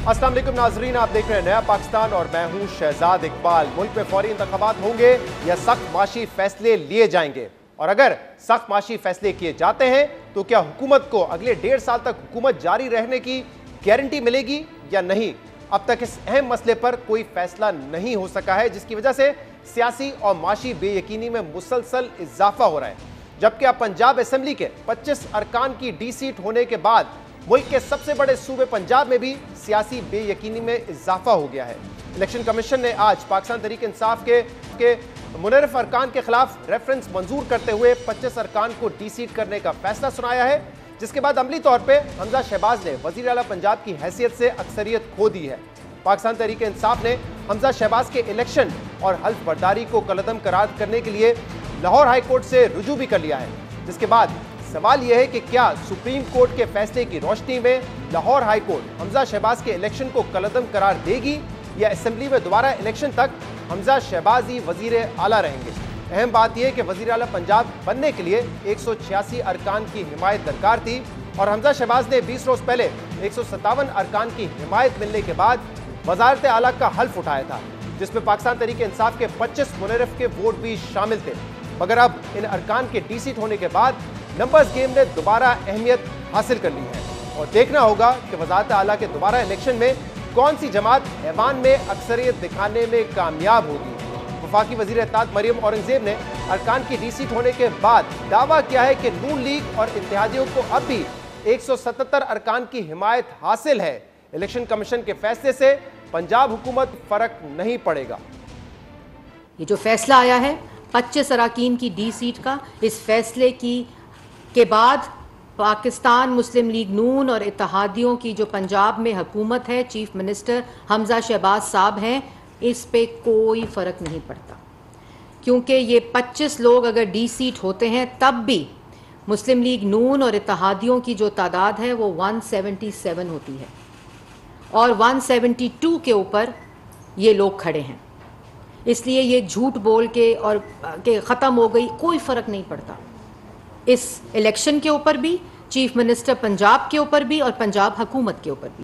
अस्सलाम वालेकुम नाजरीन, आप देख रहे हैं नया पाकिस्तान और मैं हूं शहजाद इकबाल। मुल्क में फौरी इंतखाबात होंगे या सख्त माशी फैसले लिए जाएंगे, और अगर सख्त माशी फैसले किए जाते हैं तो क्या हुकूमत को अगले 1.5 साल तक हुकूमत जारी रहने की गारंटी मिलेगी या नहीं? अब तक इस अहम मसले पर कोई फैसला नहीं हो सका है, जिसकी वजह से सियासी और माशी बेयकीनी में मुसलसल इजाफा हो रहा है। जबकि अब पंजाब असेंबली के 25 अरकान की डी सीट होने के बाद मुल्क के सबसे बड़े सूबे पंजाब में भी सियासी बेयकीनी में इजाफा हो गया है। इलेक्शन कमीशन ने आज पाकिस्तान तहरीक इंसाफ के मुनर्रफ अरकान के खिलाफ रेफरेंस मंजूर करते हुए 25 अरकान को डी सीट करने का फैसला सुनाया है, जिसके बाद अमली तौर पर हमजा शहबाज ने वजीर आला पंजाब की हैसियत से अक्सरियत खो दी है। पाकिस्तान तहरीक इंसाफ ने हमजा शहबाज के इलेक्शन और हल्फ बर्दारी को कलअदम करार करने के लिए लाहौर हाई कोर्ट से रुजू भी कर लिया है, जिसके बाद सवाल यह है कि क्या सुप्रीम कोर्ट के फैसले की रोशनी में लाहौर हाई कोर्ट हमजा शहबाज के इलेक्शन को कलअदम करार देगी या असेंबली में दोबारा इलेक्शन तक हमजा शहबाज ही वजीर आला रहेंगे। अहम बात यह है कि वजीर आला पंजाब बनने के लिए 186 अरकान की हिमायत दरकार थी, और हमजा शहबाज ने 20 रोज पहले 157 अरकान की हिमायत मिलने के बाद वजारत आला का हल्फ उठाया था, जिसमें पाकिस्तान तहरीक इंसाफ के 25 मुनर्रफ के वोट भी शामिल थे। मगर अब इन अरकान के डी सीट होने के बाद नंबर्स गेम ने दोबारा अहमियत हासिल कर ली है, और देखना होगा कि वजारत आला के दोबारा इलेक्शन में कौन सी जमात ऐवान में अक्सरियत दिखाने में कामयाब होगी। वफाकी वजीर इत्तेहाद मरियम औरंगजेब ने अरकान की डी सीट होने के बाद दावा किया है कि नून लीग और इत्तेहादियों को अब भी 177 अरकान की हिमायत हासिल है। इलेक्शन कमीशन के फैसले से पंजाब हुकूमत फर्क नहीं पड़ेगा। ये जो फैसला आया है 25 अरकान की डी सीट का, इस फैसले के बाद पाकिस्तान मुस्लिम लीग नून और इत्तेहादियों की जो पंजाब में हुकूमत है, चीफ मिनिस्टर हमजा शहबाज साहब हैं, इस पे कोई फ़र्क नहीं पड़ता, क्योंकि ये 25 लोग अगर डी सीट होते हैं तब भी मुस्लिम लीग नून और इत्तेहादियों की जो तादाद है वो 177 होती है, और 172 के ऊपर ये लोग खड़े हैं। इसलिए ये झूठ बोल के और के ख़त्म हो गई, कोई फ़र्क नहीं पड़ता इस इलेक्शन के ऊपर भी, चीफ मिनिस्टर पंजाब के ऊपर भी और पंजाब हुकूमत के ऊपर भी।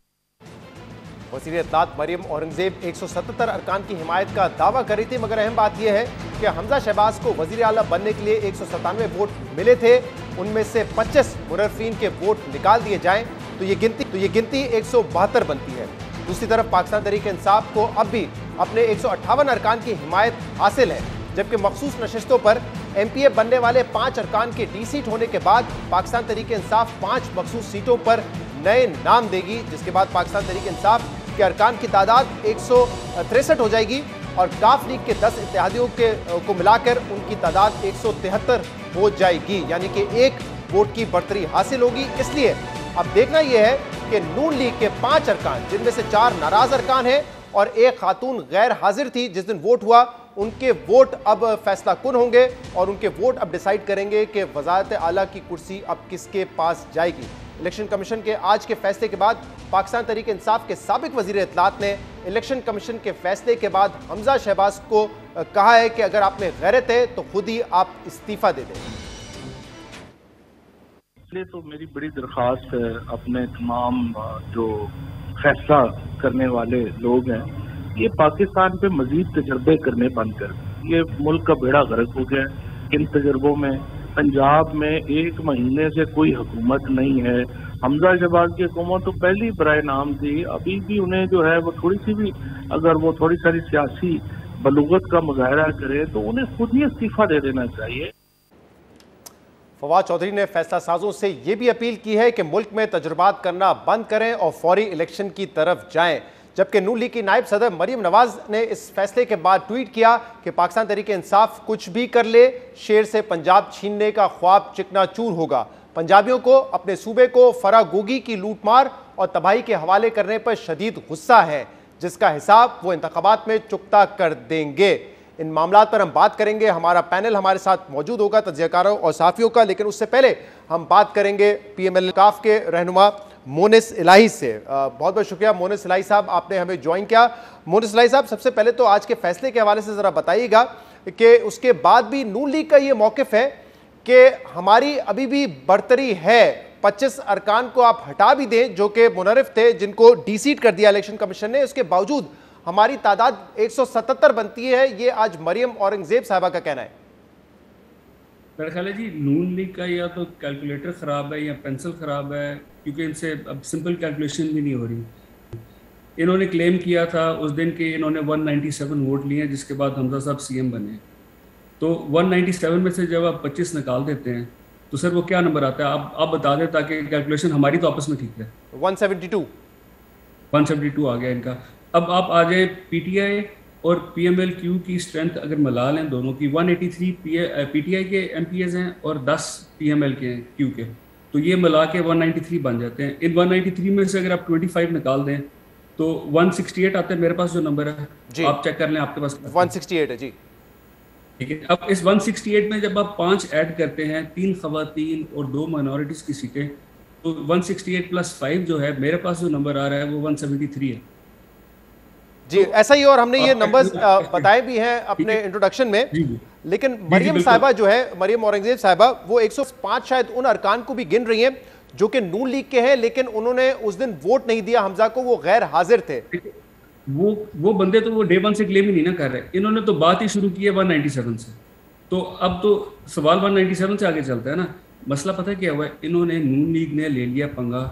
वज़ीर इत्तेहाद मरियम औरंगजेब 177 अरकान की हिमायत का दावा कर रही थी, मगर अहम बात यह है कि हमजा शहबाज को वज़ीर आला बनने के लिए 197 वोट मिले थे, उनमें से 25 मुनर्रफीन के वोट निकाल दिए जाएं तो ये गिनती 172 बनती है। दूसरी तरफ पाकिस्तान तहरीक इंसाफ को अब भी अपने 158 अरकान की हिमायत हासिल है, जबकि मखसूस नशिस्तों पर MPA बनने वाले 5 अरकान के डी सीट होने के बाद पाकिस्तान तहरीक इंसाफ 5 मखसूस सीटों पर नए नाम देगी, जिसके बाद पाकिस्तान तहरीक इंसाफ के अरकान की तादाद 163 हो जाएगी, और काफ लीग के 10 इत्तेहादियों को मिलाकर उनकी तादाद 173 हो जाएगी, यानी कि 1 वोट की बढ़तरी हासिल होगी। इसलिए अब देखना यह है कि नून लीग के 5 अरकान, जिनमें से 4 नाराज अरकान हैं और 1 खातून गैर हाजिर थी जिस दिन वोट हुआ, उनके वोट अब फैसला कुन होंगे, और उनके वोट अब डिसाइड करेंगे कि वजारत आला की कुर्सी अब किसके पास जाएगी। इलेक्शन कमीशन के आज के फैसले के बाद पाकिस्तान तहरीक इंसाफ के साबिक वजीर इत्तलात ने इलेक्शन कमीशन के फैसले के बाद हमजा शहबाज को कहा है कि अगर आप में गैरत है तो खुद ही आप इस्तीफा दे दें। इसलिए तो मेरी बड़ी दरख्वास्त है अपने तमाम जो फैसला करने वाले लोग हैं, ये पाकिस्तान पे मजीद तजर्बे करने बंद कर। ये मुल्क का बेड़ा गर्क हो गया है इन तजर्बों में। पंजाब में 1 महीने से कोई हुकूमत नहीं है। हमजा शहबाज की हुकूमत तो पहली बराए नाम थी, अभी भी उन्हें जो है वो थोड़ी सी भी अगर वो थोड़ी सारी सियासी बलूगत का मुजाहरा करे तो उन्हें खुद ही इस्तीफा दे देना चाहिए। फवाद चौधरी ने फैसला साजों से यह भी अपील की है कि मुल्क में तजुर्बात करना बंद करें और फौरी इलेक्शन की तरफ जाएं, जबकि नून लीग की नायब सदर मरियम नवाज ने इस फैसले के बाद ट्वीट किया कि पाकिस्तान तहरीक इंसाफ कुछ भी कर ले, शेर से पंजाब छीनने का ख्वाब चिकनाचूर होगा। पंजाबियों को अपने सूबे को फरागोगी की लूटमार और तबाही के हवाले करने पर शदीद गुस्सा है, जिसका हिसाब वो इंतखाबात में चुकता कर देंगे। इन मामलों पर हम बात करेंगे। हमारा पैनल हमारे साथ मौजूद होगा तज्ज़ियाकारों और सहाफ़ियों का, लेकिन उससे पहले हम बात करेंगे PML काफ के रहनुमा मोनिस इलाही से। बहुत बहुत शुक्रिया मोनिस इलाही साहब, आपने हमें ज्वाइन किया। मोनिस इलाही साहब, सबसे पहले तो आज के फैसले के हवाले से ज़रा बताइएगा कि उसके बाद भी नून लीग का ये मौक़िफ़ है कि हमारी अभी भी बढ़तरी है 25 अरकान को आप हटा भी दें जो कि मुनरिफ थे, जिनको डीसीट कर दिया इलेक्शन कमीशन ने, उसके बावजूद हमारी तादाद 177 बनती है, ये आज मरियम औरंगजेब साहिबा का कहना है। मेरा ख्याल है जी नून लीग का या तो कैलकुलेटर ख़राब है या पेंसिल ख़राब है, क्योंकि इनसे अब सिंपल कैलकुलेशन भी नहीं हो रही। इन्होंने क्लेम किया था उस दिन कि इन्होंने 197 वोट लिए हैं, जिसके बाद हमजा साहब सीएम बने। तो 197 में से जब आप 25 निकाल देते हैं तो सर वो क्या नंबर आता है? आप बता दें ताकि कैलकुलेशन हमारी तो आपस में ठीक है। 172 आ गया इनका। अब आप आ जाए पीटीआई और पीएमएल-क्यू की स्ट्रेंथ अगर मिला लें दोनों की, 183 पीटीआई के एमपीएस हैं और 10 पीएमएल के हैं क्यू के, तो ये मिला के 193 बन जाते हैं। इन 193 में से अगर आप 25 निकाल दें तो 168 आता है मेरे पास जो नंबर है, आप चेक कर लें आपके पास 168 है जी। ठीक है, अब इस 168 में जब आप 5 ऐड करते हैं, 3 खवातीन और 2 माइनॉरिटीज की सीटें, तो 168 प्लस 5 जो है मेरे पास जो नंबर आ रहा है वो 173 है जी। तो ऐसा ही, और हमने ये नंबर्स बताए भी हैं अपने इंट्रोडक्शन में। लेकिन मरियम साहिबा जो है, मरियम औरंगजेब साहिबा, वो 105 शायद उन अरकान को भी गिन रही हैं जो कि नून लीग के हैं, लेकिन उन्होंने उस दिन वोट नहीं दिया हमजा को, वो गैर हाजिर थे। वो बंदे तो वो डे 1 से क्लेम ही नहीं ना कर रहे, इन्होंने तो बात ही शुरू की है 197 से। तो अब तो सवाल 197 से आगे चलता है ना। मसला पता है क्या हुआ है? इन्होंने नून लीग ने ले लिया पंगा,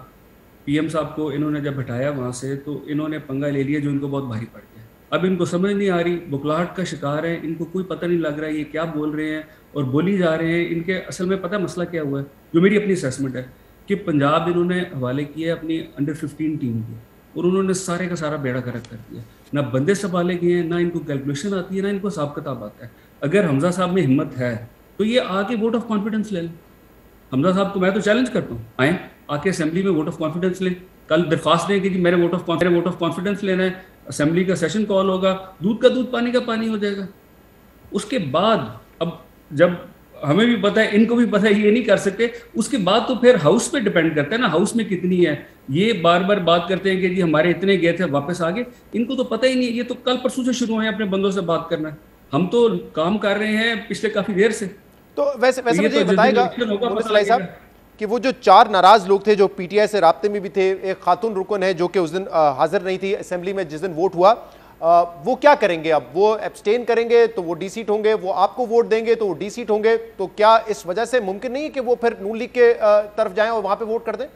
पीएम साहब को इन्होंने जब हटाया वहाँ से तो इन्होंने पंगा ले लिया जो इनको बहुत भारी पड़ गया। अब इनको समझ नहीं आ रही, बुखलाहट का शिकार है, इनको कोई पता नहीं लग रहा है ये क्या बोल रहे हैं और बोली जा रहे हैं। इनके असल में पता है मसला क्या हुआ है, जो मेरी अपनी असेसमेंट है कि पंजाब इन्होंने हवाले किया अपनी अंडर 15 टीम को, और उन्होंने सारे का सारा बेड़ा गर्क कर दिया। ना बंदे संभाले गए हैं, ना इनको कैलकुलेशन आती है, ना इनको हिसाब किताब आता है। अगर हमजा साहब में हिम्मत है तो ये आके वोट ऑफ कॉन्फिडेंस ले लें। हमजा साहब को मैं तो चैलेंज करता हूँ, आए आके असेंबली में वोट ऑफ कॉन्फिडेंस लें। कल दरख्वास्त दें कि जी मेरे वोट ऑफ कॉन्फिडेंस लेना है, असेंबली का सेशन कॉल होगा, दूध का दूध पानी का पानी हो जाएगा। उसके बाद अब जब हमें भी पता है, इनको भी पता है ये नहीं कर सकते, उसके बाद तो फिर हाउस पे डिपेंड करता है ना, हाउस में कितनी है। ये बार बार बात करते हैं कि जी हमारे इतने गए थे वापस आ गए, इनको तो पता ही नहीं। ये तो कल परसों से शुरू हुए हैं अपने बंदों से बात करना। हम तो काम कर रहे हैं पिछले काफी देर से। तो वैसे मुझे बताएगा साहब कि वो जो 4 नाराज लोग थे जो पीटीआई से राब्ते में भी थे, एक खातून रुकन है जो कि उस दिन हाजिर नहीं थी असेंबली में जिस दिन वोट हुआ, वो क्या करेंगे? अब वो एब्सटेन करेंगे तो वो डी सीट होंगे, वो आपको वोट देंगे तो वो डी सीट होंगे। तो क्या इस वजह से मुमकिन नहीं है कि वो फिर नून लीग के तरफ जाएं और वहां पे वोट कर दें?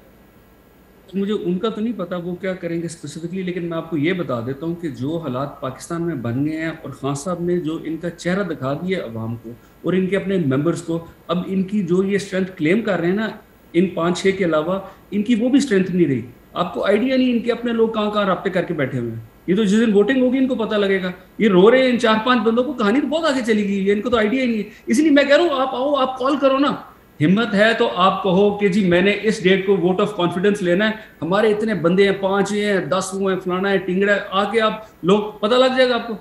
मुझे उनका तो नहीं पता वो क्या करेंगे स्पेसिफिकली, लेकिन मैं आपको ये बता देता हूँ कि जो हालात पाकिस्तान में बन गए हैं और खान साहब ने जो इनका चेहरा दिखा दिया अवाम को और इनके अपने मेंबर्स को, अब इनकी जो ये स्ट्रेंथ क्लेम कर रहे हैं ना, इन 5-6 के अलावा इनकी वो भी स्ट्रेंथ नहीं रही। आपको आइडिया नहीं इनके अपने लोग कहाँ कहाँ राब्ते करके बैठे हुए हैं। ये तो जिस दिन वोटिंग होगी इनको पता लगेगा। ये रो रहे हैं इन 4-5 बंदों को, कहानी तो बहुत आगे चली गई है, इनको तो आइडिया ही नहीं है। इसलिए मैं कह रहा हूँ आप आओ, आप कॉल करो ना, हिम्मत है तो आप कहो कि जी मैंने इस डेट को वोट ऑफ कॉन्फिडेंस लेना है, हमारे इतने बंदे हैं, 5 हैं, 10 वो हैं, फलाना है, टिंगड़ा है, आके आप लोग पता लग जाएगा आपको।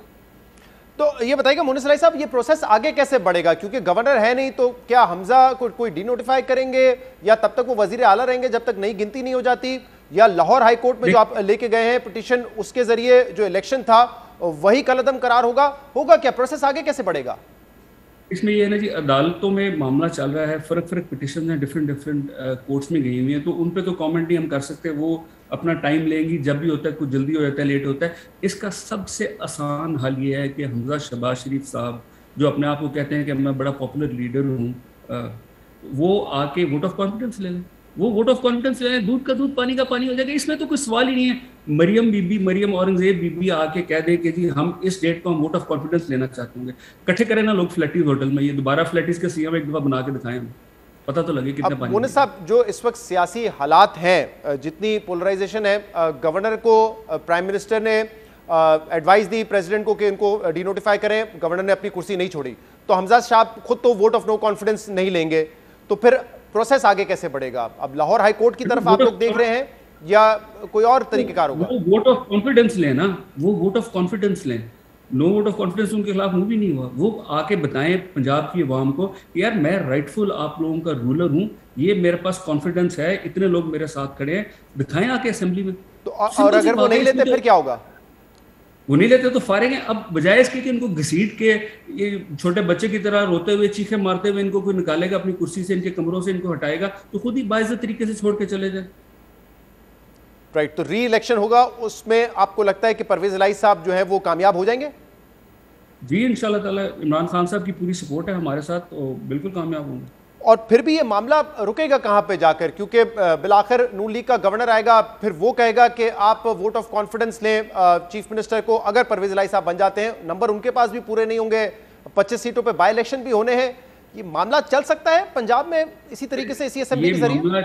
तो ये बताइएगा मुनीस अली साहब, ये प्रोसेस आगे कैसे बढ़ेगा? क्योंकि गवर्नर है नहीं, तो क्या हमजा को कोई डिनोटिफाई करेंगे या तब तक वो वजीर आला रहेंगे जब तक नई गिनती नहीं हो जाती, या लाहौर हाई कोर्ट में जो आप लेके गए हैं पिटीशन, उसके जरिए जो इलेक्शन था वही कलअदम करार होगा? क्या प्रोसेस आगे कैसे बढ़ेगा? इसमें ये है ना जी, अदालतों में मामला चल रहा है, फर्क पिटीशन हैं, डिफरेंट कोर्ट्स में गई हुई हैं, तो उन पे तो कमेंट नहीं हम कर सकते। वो अपना टाइम लेंगी, जब भी होता है, कुछ जल्दी हो जाता है, लेट होता है। इसका सबसे आसान हल ये है कि हमजा शहबाज शरीफ साहब जो अपने आप को कहते हैं कि मैं बड़ा पॉपुलर लीडर हूँ, वो आके वोट ऑफ कॉन्फिडेंस ले लें। वो वोट ऑफ कॉन्फिडेंस ले लें, दूध का दूध पानी का पानी हो जाएगा। इसमें तो कोई सवाल ही नहीं है। मरियम औरंगजेब बीबी आके कह दे कि जी हम इस डेट को हम वोट ऑफ कॉन्फिडेंस लेना चाहते होंगे, इकट्ठे करें ना लोग फ्लैटीज होटल में, ये दोबारा फ्लैटीज के सीएम एक दफा बना के दिखाएं, पता तो लगे कितना पानी। मुनीस साहब, जो इस वक्त सियासी हालात हैं, जितनी पोलराइजेशन है, गवर्नर को प्राइम मिनिस्टर ने एडवाइस दी प्रेसिडेंट को कि इनको डिनोटिफाई करें, गवर्नर ने अपनी कुर्सी नहीं छोड़ी, तो हमजा साहब खुद तो वोट ऑफ नो कॉन्फिडेंस नहीं लेंगे, तो फिर प्रोसेस आगे कैसे बढ़ेगा? अब लाहौर हाई कोर्ट की तरफ आप लोग देख रहे हैं या कोई और तरीकेकार होगा? वो वोट ऑफ कॉन्फिडेंस लें ना, वो वोट ऑफ कॉन्फिडेंस लें। नो वोट ऑफ कॉन्फिडेंस उनके खिलाफ मूव भी नहीं हुआ। वो आके बताएं पंजाब की अवाम को यार मैं राइटफुल आप लोगों का रूलर हूँ, ये मेरे पास कॉन्फिडेंस है, इतने लोग मेरे साथ खड़े हैं, दिखाएं आके असेंबली में। तो और अगर वो नहीं लेते फिर क्या होगा? वो नहीं लेते तो फारेंगे। अब बजाय इसके कि इनको घसीट के ये छोटे बच्चे की तरह रोते हुए चीखे मारते हुए इनको कोई निकालेगा अपनी कुर्सी से, इनके कमरों से इनको हटाएगा, तो खुद ही बाइज्जत तरीके से छोड़ के चले जाए। राइट, तो री इलेक्शन होगा, उसमें आपको लगता है कि परवेज इलाही साहब जो है वो कामयाब हो जाएंगे? जी इंशाल्लाह ताला, इमरान खान साहब की पूरी सपोर्ट है हमारे साथ, तो बिल्कुल कामयाब होंगे। और फिर भी ये मामला रुकेगा कहां पे जाकर, क्योंकि बिलाखिर नून लीग का गवर्नर आएगा, फिर वो कहेगा कि आप वोट ऑफ कॉन्फिडेंस लें चीफ मिनिस्टर को। अगर परवेज इलाही साहब बन जाते हैं, नंबर उनके पास भी पूरे नहीं होंगे, 25 सीटों पे बाय इलेक्शन भी होने हैं, ये मामला चल सकता है पंजाब में इसी तरीके से, इसी असेंबली के जरिए?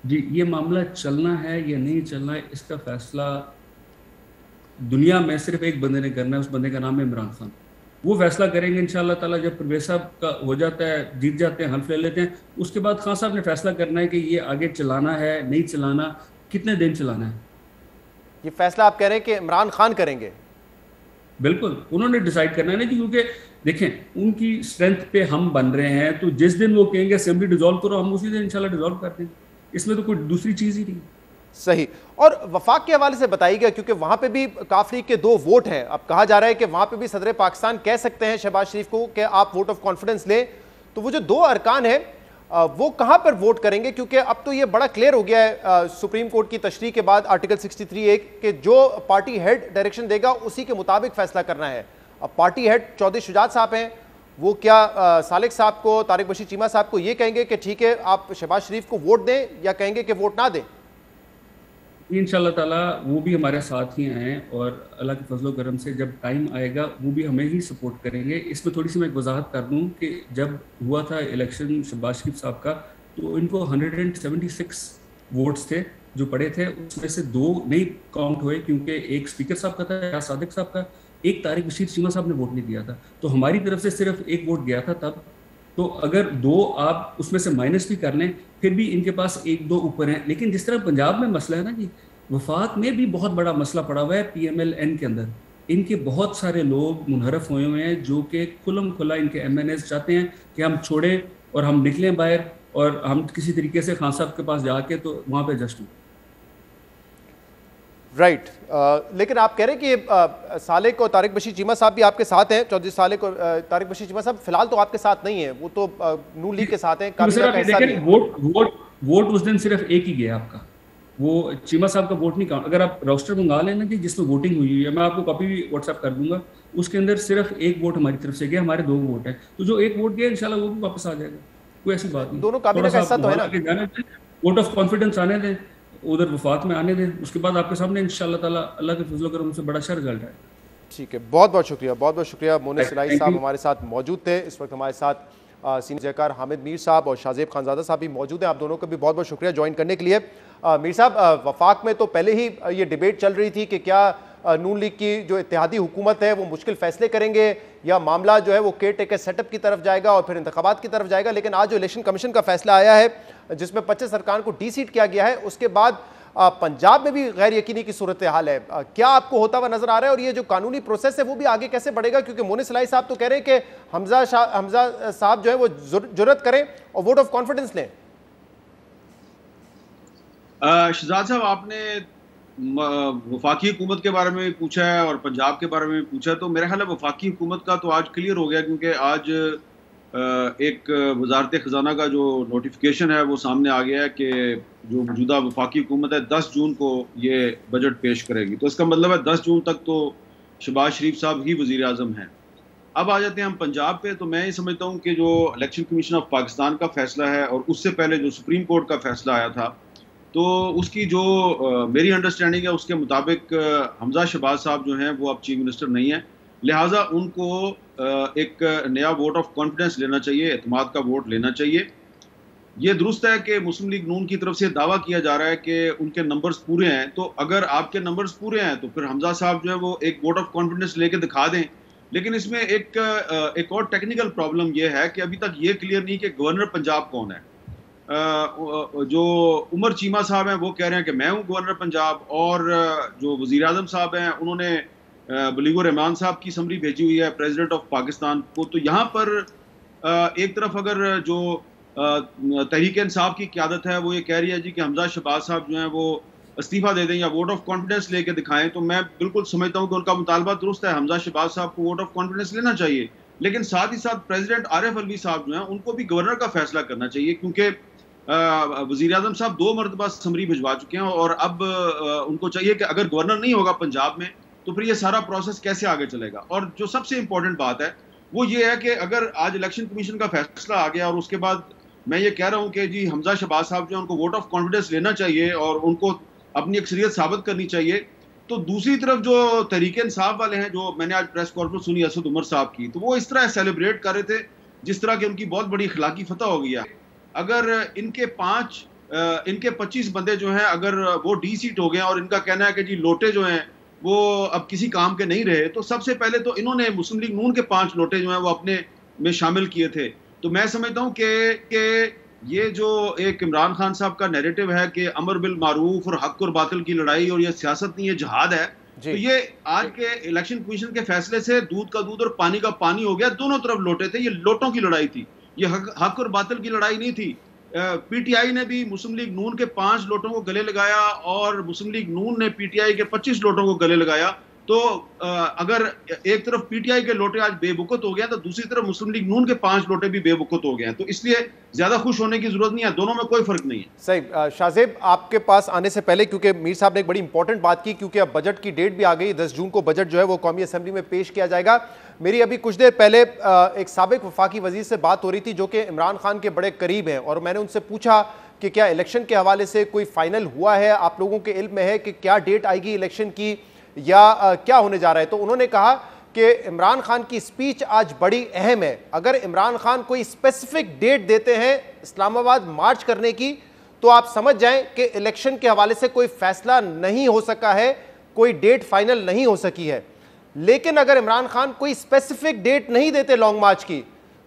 जी, ये मामला चलना है या नहीं चलना है, इसका फैसला दुनिया में सिर्फ एक बंदे ने करना है, उस बंदे का नाम है इमरान खान। वो फैसला करेंगे इंशाल्लाह ताला। जब परवेज साहब का हो जाता है, जीत जाते हैं, हल्फ ले लेते हैं, उसके बाद खान साहब ने फैसला करना है कि ये आगे चलाना है नहीं चलाना, कितने दिन चलाना है। ये फैसला आप कह रहे हैं कि इमरान खान करेंगे? बिल्कुल, उन्होंने डिसाइड करना है ना, क्योंकि देखें उनकी स्ट्रेंथ पे हम बन रहे हैं, तो जिस दिन वो कहेंगे असेंबली डिसॉल्व करो, हम उसी दिन इंशाल्लाह डिसॉल्व कर देंगे। इसमें तो कोई दूसरी चीज ही नहीं। सही। और वफाक के हवाले से बताइएगा, क्योंकि वहां पे भी काफ लीग के 2 वोट हैं। अब कहा जा रहा है कि वहां पे भी सदर पाकिस्तान कह सकते हैं शहबाज शरीफ को कि आप वोट ऑफ कॉन्फिडेंस लें, तो वो जो 2 अरकान है वो कहां पर वोट करेंगे? क्योंकि अब तो ये बड़ा क्लियर हो गया है सुप्रीम कोर्ट की तशरीह के बाद आर्टिकल 63(a) कि जो पार्टी हेड डायरेक्शन देगा उसी के मुताबिक फैसला करना है। अब पार्टी हेड चौधरी शुजात साहब हैं, वो क्या सालिक साहब को, तारिक बशीर चीमा साहब को ये कहेंगे कि ठीक है आप शहबाज शरीफ को वोट दें, या कहेंगे कि वोट ना दें? इंशाल्लाह ताला वो भी हमारे साथ ही हैं, और अल्लाह के फजलो करम से जब टाइम आएगा वो भी हमें ही सपोर्ट करेंगे। इसमें थोड़ी सी मैं एक वजाहत कर दूं कि जब हुआ था इलेक्शन शहबाज शरीफ साहब का, तो इनको 176 वोट्स थे जो पड़े थे, उसमें से 2 नहीं काउंट हुए, क्योंकि एक स्पीकर साहब का था या सादिक साहब का, एक तारिक बशीर चीमा साहब ने वोट नहीं दिया था, तो हमारी तरफ से सिर्फ 1 वोट गया था तब। तो अगर 2 आप उसमें से माइनस भी कर लें, फिर भी इनके पास 1-2 ऊपर हैं। लेकिन जिस तरह पंजाब में मसला है ना जी, वफाक में भी बहुत बड़ा मसला पड़ा हुआ है PMLN के अंदर। इनके बहुत सारे लोग मुनहरफ हुए हुए हैं जो कि खुलम खुला इनके MNAs चाहते हैं कि हम छोड़ें और हम निकलें बाहर, और हम किसी तरीके से खान साहब के पास जाके तो वहाँ पे जस्ट हों। राइट। लेकिन आप कह रहे हैं कि सालिक और तारिक बशीर चीमा साहब भी आपके साथ हैं। चौधरी सालिक और तारिक बशीर चीमा साहब फिलहाल तो आपके साथ नहीं है, वो तो नून लीग के साथ हैं। वोट उस दिन सिर्फ एक ही गया आपका, वो चीमा साहब का वोट नहीं काउंट। अगर आप रोस्टर मंगा लेना कि जिसमें वोटिंग हुई है, मैं आपको कॉपी भी व्हाट्सएप कर दूंगा, उसके अंदर सिर्फ 1 वोट हमारी तरफ से गया, हमारे 2 वोट है, तो जो 1 वोट गया इंशाल्लाह वो भी वापस आ जाएगा, कोई ऐसी बात नहीं। दोनों काबिल का हिस्सा तो है ना। वोट ऑफ कॉन्फिडेंस आने दें, उधर वफाक में आने दें, उसके बाद आपके सामने इंशाल्लाह ताला अल्लाह के फजल करम से बड़ा अच्छा रिजल्ट है। ठीक है, बहुत बहुत शुक्रिया, बहुत बहुत शुक्रिया। मोनिस इलाही साहब हमारे साथ मौजूद थे। इस वक्त हमारे साथ सीनियर जयकार हामिद मीर साहब और शाहजेब खानजादा साहब भी मौजूद हैं। आप दोनों को भी बहुत बहुत शुक्रिया ज्वाइन करने के लिए। मीर साहब, वफाक में तो पहले ही ये डिबेट चल रही थी कि क्या नून लीग की जो इत्तेहादी हुकूमत है वो मुश्किल फैसले करेंगे, या मामला जो है वो केयर टेकर सेटअप की तरफ जाएगा और फिर इंतखाबात की तरफ जाएगा। लेकिन आज जो इलेक्शन कमीशन का फैसला आया है जिसमें 25 अरकान को डी-सीट किया गया है, उसके बाद पंजाब में भी गैर यकीनी की सूरत हाल है। क्या आपको होता हुआ नजर आ रहा है, और ये जो कानूनी प्रोसेस है वो भी आगे कैसे बढ़ेगा? क्योंकि मोनिस इलाही साहब तो कह रहे हैं कि हमजा साहब जो है वो जुर्रत करें और वोट ऑफ कॉन्फिडेंस लें। शहजाद साहब, आपने वफाकी हुकूमत के बारे में पूछा है और पंजाब के बारे में पूछा है, तो मेरा ख्याल है वफाकी हुकूमत का तो आज क्लियर हो गया, क्योंकि आज एक वजारत ख़जाना का जो नोटिफिकेशन है वो सामने आ गया है कि जो मौजूदा वफाकी हुकूमत है 10 जून को ये बजट पेश करेगी। तो इसका मतलब है 10 जून तक तो शहबाज शरीफ साहब ही वज़ीर आज़म हैं। अब आ जाते हैं हम पंजाब पे। तो मैं ये समझता हूँ कि जो इलेक्शन कमीशन ऑफ पाकिस्तान का फैसला है और उससे पहले जो सुप्रीम कोर्ट का फैसला आया था, तो उसकी जो मेरी अंडरस्टैंडिंग है उसके मुताबिक हमजा शहबाज साहब जो हैं वो अब चीफ मिनिस्टर नहीं है, लिहाजा उनको एक नया वोट ऑफ कॉन्फिडेंस लेना चाहिए, एतमाद का वोट लेना चाहिए। ये दुरुस्त है कि मुस्लिम लीग नून की तरफ से दावा किया जा रहा है कि उनके नंबर्स पूरे हैं, तो अगर आपके नंबर्स पूरे हैं तो फिर हमजा साहब जो है वो एक वोट ऑफ कॉन्फिडेंस लेके दिखा दें। लेकिन इसमें एक और टेक्निकल प्रॉब्लम ये है कि अभी तक ये क्लियर नहीं कि गवर्नर पंजाब कौन है। जो उमर चीमा साहब हैं वो कह रहे हैं कि मैं हूँ गवर्नर पंजाब, और जो वज़ीर आज़म साहब हैं उन्होंने बलीगुर रहमान साहब की समरी भेजी हुई है प्रेसिडेंट ऑफ पाकिस्तान को। तो यहाँ पर एक तरफ अगर जो तहरीक इंसाफ की क़यादत है वो ये कह रही है जी कि हमजा शहबाज साहब जो हैं वो इस्तीफा दे दें या वोट ऑफ कॉन्फिडेंस लेके दिखाएं, तो मैं बिल्कुल समझता हूं कि उनका मुतालबा दुरुस्त है, हमजा शहबाज साहब को वोट ऑफ कॉन्फिडेंस लेना चाहिए। लेकिन साथ ही साथ प्रेसिडेंट आरिफ अलवी साहब जो हैं उनको भी गवर्नर का फैसला करना चाहिए, क्योंकि वजीर आजम साहब 2 मरतबा समरी भिजवा चुके हैं और अब उनको चाहिए कि अगर गवर्नर नहीं होगा पंजाब में तो फिर ये सारा प्रोसेस कैसे आगे चलेगा। और जो सबसे इंपॉर्टेंट बात है वो ये है कि अगर आज इलेक्शन कमीशन का फैसला आ गया और उसके बाद मैं ये कह रहा हूँ कि जी हमजा शहबाज साहब जो उनको वोट ऑफ कॉन्फिडेंस लेना चाहिए और उनको अपनी अक्सरियत साबित करनी चाहिए, तो दूसरी तरफ जो तहरीक इंसाफ वाले हैं, जो मैंने आज प्रेस कॉन्फ्रेंस सुनी असद उमर साहब की, तो वो इस तरह सेलिब्रेट कर रहे थे जिस तरह की उनकी बहुत बड़ी इखलाकी फतह हो गई है। अगर इनके 25 बंदे जो हैं अगर वो डी सीट हो गए और इनका कहना है कि जी लोटे जो हैं वो अब किसी काम के नहीं रहे, तो सबसे पहले तो इन्होंने मुस्लिम लीग नून के 5 लोटे जो हैं वो अपने में शामिल किए थे। तो मैं समझता हूँ कि ये जो एक इमरान खान साहब का नैरेटिव है कि अमर बिल मारूफ और हक और बातिल की लड़ाई और ये सियासत नहीं, ये जिहाद है, तो ये आज के इलेक्शन कमीशन के फैसले से दूध का दूध और पानी का पानी हो गया। दोनों तरफ लोटे थे, ये लोटों की लड़ाई थी, ये हक और बातिल की लड़ाई नहीं थी। पीटीआई ने भी मुस्लिम लीग नून के 5 लोटों को गले लगाया और मुस्लिम लीग नून ने पीटीआई के 25 लोटों को गले लगाया। तो अगर एक तरफ पीटीआई के लोटे आज बेवकूफ हो गए तो दूसरी तरफ मुस्लिम लीग नून के 5 लोटे भी बेवकूफ हो गए हैं। तो इसलिए ज्यादा खुश होने की जरूरत नहीं है, दोनों में कोई फर्क नहीं है। सही। शाहजेब, आपके पास आने से पहले, क्योंकि मीर साहब ने एक बड़ी इंपॉर्टेंट बात की, क्योंकि अब बजट की डेट भी आ गई, 10 जून को बजट जो है वो कौमी असेंबली में पेश किया जाएगा। मेरी अभी कुछ देर पहले एक साबिक वफाकी वजीर से बात हो रही थी जो कि इमरान खान के बड़े करीब हैं, और मैंने उनसे पूछा कि क्या इलेक्शन के हवाले से कोई फाइनल हुआ है, आप लोगों के इल्म में है कि क्या डेट आएगी इलेक्शन की या क्या होने जा रहा है। तो उन्होंने कहा कि इमरान खान की स्पीच आज बड़ी अहम है, अगर इमरान खान कोई स्पेसिफिक डेट देते हैं इस्लामाबाद मार्च करने की तो आप समझ जाएं कि इलेक्शन के हवाले से कोई फैसला नहीं हो सका है, कोई डेट फाइनल नहीं हो सकी है। लेकिन अगर इमरान खान कोई स्पेसिफिक डेट नहीं देते लॉन्ग मार्च की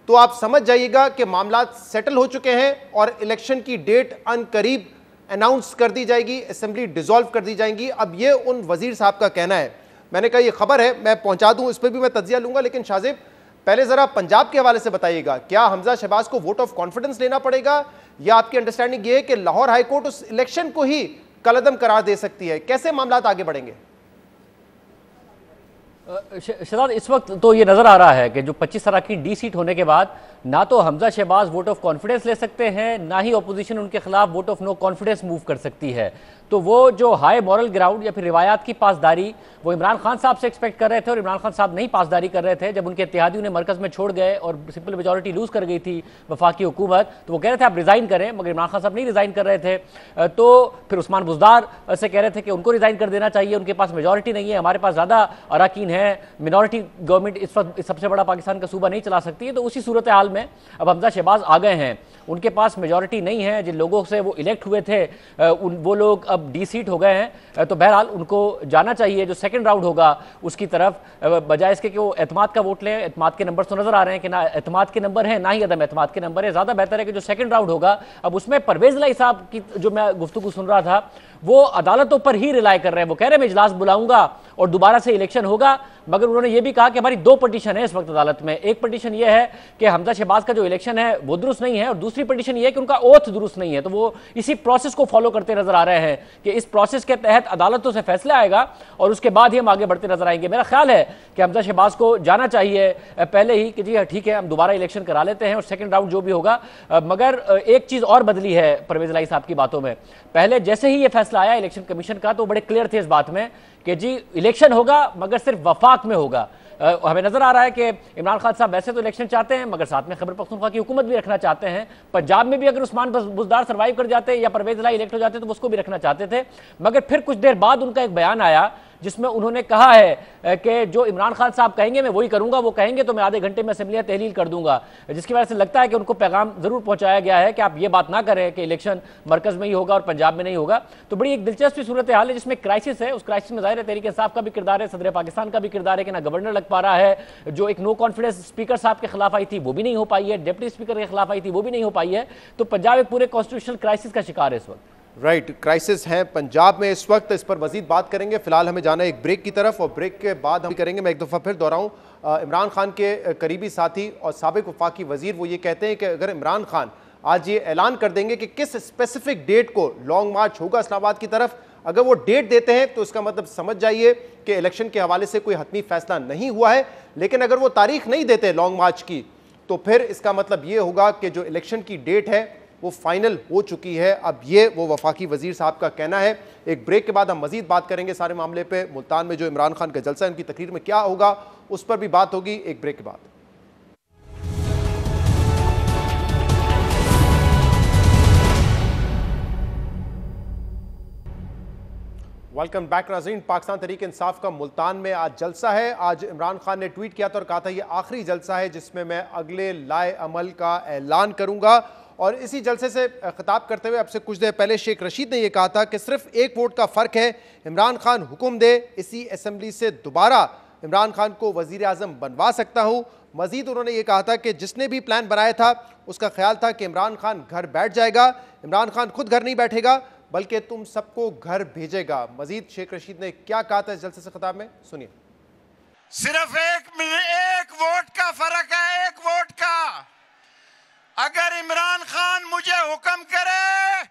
तो आप समझ जाइएगा कि मामला सेटल हो चुके हैं और इलेक्शन की डेट अनकरीब अनाउंस कर दी जाएगी, असेंबली डिसॉल्व कर दी जाएंगी। अब ये उन वजीर साहब का कहना है, मैंने कहा ये खबर है, मैं पहुंचा दूं, इस पर भी मैं तज्जिया लूंगा। लेकिन शाहजेब, पहले जरा पंजाब के हवाले से बताइएगा, क्या हमजा शहबाज को वोट ऑफ कॉन्फिडेंस लेना पड़ेगा या आपकी अंडरस्टैंडिंग ये है कि लाहौर हाईकोर्ट उस इलेक्शन को ही कलअदम करार दे सकती है? कैसे मामला आगे बढ़ेंगे? शहजाद, इस वक्त तो ये नजर आ रहा है कि जो 25 अरकान डी सीट होने के बाद ना तो Hamza Shahbaz vote of confidence ले सकते हैं, ना ही अपोजिशन उनके खिलाफ vote of no confidence move कर सकती है। तो वो जो हाई मॉरल ग्राउंड या फिर रिवायात की पासदारी वो इमरान खान साहब से एक्सपेक्ट कर रहे थे और इमरान खान साहब नहीं पासदारी कर रहे थे। जब उनके इत्तेहादियों ने मरकज में छोड़ गए और सिंपल मेजॉरिटी लूज कर गई थी वफाकी हुकूमत, तो वो कह रहे थे आप रिजाइन करें, मगर इमरान खान साहब नहीं रिजाइन कर रहे थे। तो फिर उस्मान बुज़दार से कह रहे थे कि उनको रिजाइन कर देना चाहिए, उनके पास मेजॉरिटी नहीं है, हमारे पास ज़्यादा अरकान है, मिनॉरिटी गवर्नमेंट इस वक्त सबसे बड़ा पाकिस्तान का सूबा नहीं चला सकती है। तो उसी सूरत हाल में अब हमजा शहबाज आ गए हैं, उनके पास मेजॉरिटी नहीं है, जिन लोगों से वो इलेक्ट हुए थे वो लोग अब डी सीट हो गए हैं। तो बहरहाल उनको जाना चाहिए जो सेकंड राउंड होगा उसकी तरफ, बजाय इसके कि वो एतमाद का वोट लें। एतमाद के नंबर तो नजर आ रहे हैं कि ना एतमाद के नंबर है ना ही अदम एतमाद के नंबर है। ज़्यादा बेहतर है कि जो सेकंड राउंड होगा, अब उसमें परवेज लाई साहब की जो मैं गुफ्तगू सुन रहा था वो अदालतों पर ही रिलाई कर रहे हैं। वो कह रहे हैं मैं इजलास बुलाऊंगा और दोबारा से इलेक्शन होगा, मगर उन्होंने ये भी कहा कि हमारी 2 पटिशन है इस वक्त अदालत में। एक पटिशन ये है कि हमजा शहबाज का जो इलेक्शन है वो दुरुस्त नहीं है और दूसरी पटिशन ये है कि उनका ओथ दुरुस्त नहीं है। तो वो इसी प्रोसेस को फॉलो करते नजर आ रहे हैं कि इस प्रोसेस के तहत अदालतों से फैसला आएगा और उसके बाद ही हम आगे बढ़ते नजर आएंगे। मेरा ख्याल है कि हमजा शहबाज को जाना चाहिए पहले ही कि जी ठीक है हम दोबारा इलेक्शन करा लेते हैं और सेकंड राउंड जो भी होगा। मगर एक चीज और बदली है परवेज लाई साहब की बातों में। पहले जैसे ही ये फैसला आया इलेक्शन कमीशन का तो बड़े क्लियर थे इस बात में कि जी इलेक्शन होगा मगर सिर्फ वफाक में होगा। हमें नजर आ रहा है कि इमरान खान साहब वैसे तो इलेक्शन चाहते हैं मगर साथ में खैबर पख्तूनख्वा की हुकूमत भी रखना चाहते हैं। पंजाब में भी अगर उस्मान बुज़दार सर्वाइव कर जाते या परवेज लाई इलेक्ट हो जाते तो उसको भी रखना चाहते थे। मगर फिर कुछ देर बाद उनका एक बयान आया जिसमें उन्होंने कहा है कि जो इमरान खान साहब कहेंगे मैं वही करूंगा, वो कहेंगे तो मैं आधे घंटे में असेंबलियां तहलील कर दूंगा, जिसकी वजह से लगता है कि उनको पैगाम जरूर पहुंचाया गया है कि आप ये बात ना करें कि इलेक्शन मरकज में ही होगा और पंजाब में नहीं होगा। तो बड़ी एक दिलचस्प सूरत हाल है जिसमें क्राइसिस है। उस क्राइसिस में जाहिर है तहरीक इंसाफ का भी किरदार है, सदर पाकिस्तान का भी किरदार है कि ना गवर्नर लग पा रहा है, जो एक नो कॉन्फिडेंस स्पीकर साहब के खिलाफ आई थी वो भी नहीं हो पाई है, डिप्टी स्पीकर के खिलाफ आई थी वो भी नहीं हो पाई है। तो पंजाब एक पूरे कॉन्स्टिट्यूशनल क्राइसिस का शिकार है इस वक्त। राइट, क्राइसिस है पंजाब में इस वक्त, इस पर मजीद बात करेंगे। फिलहाल हमें जाना है एक ब्रेक की तरफ और ब्रेक के बाद हम करेंगे। मैं एक दफ़ा फिर दोहराऊं, इमरान खान के करीबी साथी और साबिक वफाकी वजीर वो ये कहते हैं कि अगर इमरान खान आज ये ऐलान कर देंगे कि किस स्पेसिफिक डेट को लॉन्ग मार्च होगा इस्लामाबाद की तरफ, अगर वो डेट देते हैं तो इसका मतलब समझ जाइए कि इलेक्शन के हवाले से कोई हतमी फैसला नहीं हुआ है। लेकिन अगर वो तारीख नहीं देते लॉन्ग मार्च की तो फिर इसका मतलब ये होगा कि जो इलेक्शन की डेट है वो फाइनल हो चुकी है। अब ये वो वफाकी वजीर साहब का कहना है। एक ब्रेक के बाद हम मजीद बात करेंगे सारे मामले पे। मुल्तान में जो इमरान खान का जलसा है उनकी तकरीर में क्या होगा उस पर भी बात होगी एक ब्रेक के बाद। वेलकम बैक नाज़रीन। पाकिस्तान तहरीक इंसाफ का मुल्तान में आज जलसा है। आज इमरान खान ने ट्वीट किया था और कहा था ये आखिरी जलसा है जिसमें मैं अगले लाए अमल का ऐलान करूंगा। और इसी जलसे से खिताब करते हुए अब से कुछ देर पहले शेख रशीद ने यह कहा था कि सिर्फ एक वोट का फ़र्क है, इमरान खान हुक्म दे इसी असम्बली से दोबारा इमरान खान को वज़ीर आज़म बनवा सकता हूँ। मजीद उन्होंने ये कहा था कि जिसने भी प्लान बनाया था उसका ख्याल था कि इमरान खान घर बैठ जाएगा। इमरान खान खुद घर नहीं बैठेगा बल्कि तुम सबको घर भेजेगा। मजीद शेख रशीद ने क्या कहा था इस जलसे से खिताब में, सुनिए। सिर्फ एक वोट का फर्क है, एक वोट का। अगर इमरान खान मुझे हुक्म करे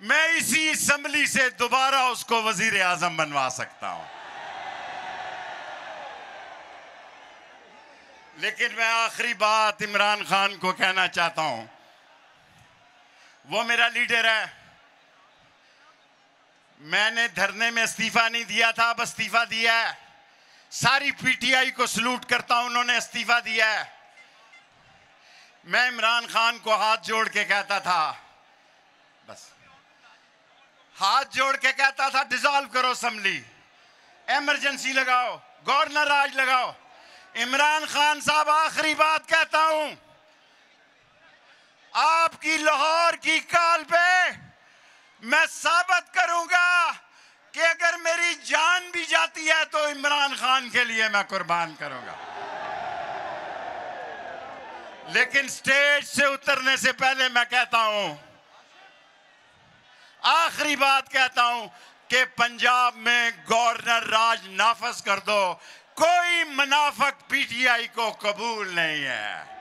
मैं इसी असेंबली से दोबारा उसको वजीर आजम बनवा सकता हूं। लेकिन मैं आखिरी बात इमरान खान को कहना चाहता हूं, वो मेरा लीडर है। मैंने धरने में इस्तीफा नहीं दिया था, अब इस्तीफा दिया है। सारी पीटीआई को सलूट करता हूं, उन्होंने इस्तीफा दिया है। मैं इमरान खान को हाथ जोड़ के कहता था, बस हाथ जोड़ के कहता था डिसॉल्व करो असेंबली, इमरजेंसी लगाओ, गवर्नर राज लगाओ। इमरान खान साहब आखिरी बात कहता हूं, आपकी लाहौर की काल पे मैं साबित करूंगा कि अगर मेरी जान भी जाती है तो इमरान खान के लिए मैं कुर्बान करूंगा। लेकिन स्टेज से उतरने से पहले मैं कहता हूं, आखिरी बात कहता हूं कि पंजाब में गवर्नर राज नाफज कर दो। कोई मुनाफिक पीटीआई को कबूल नहीं है।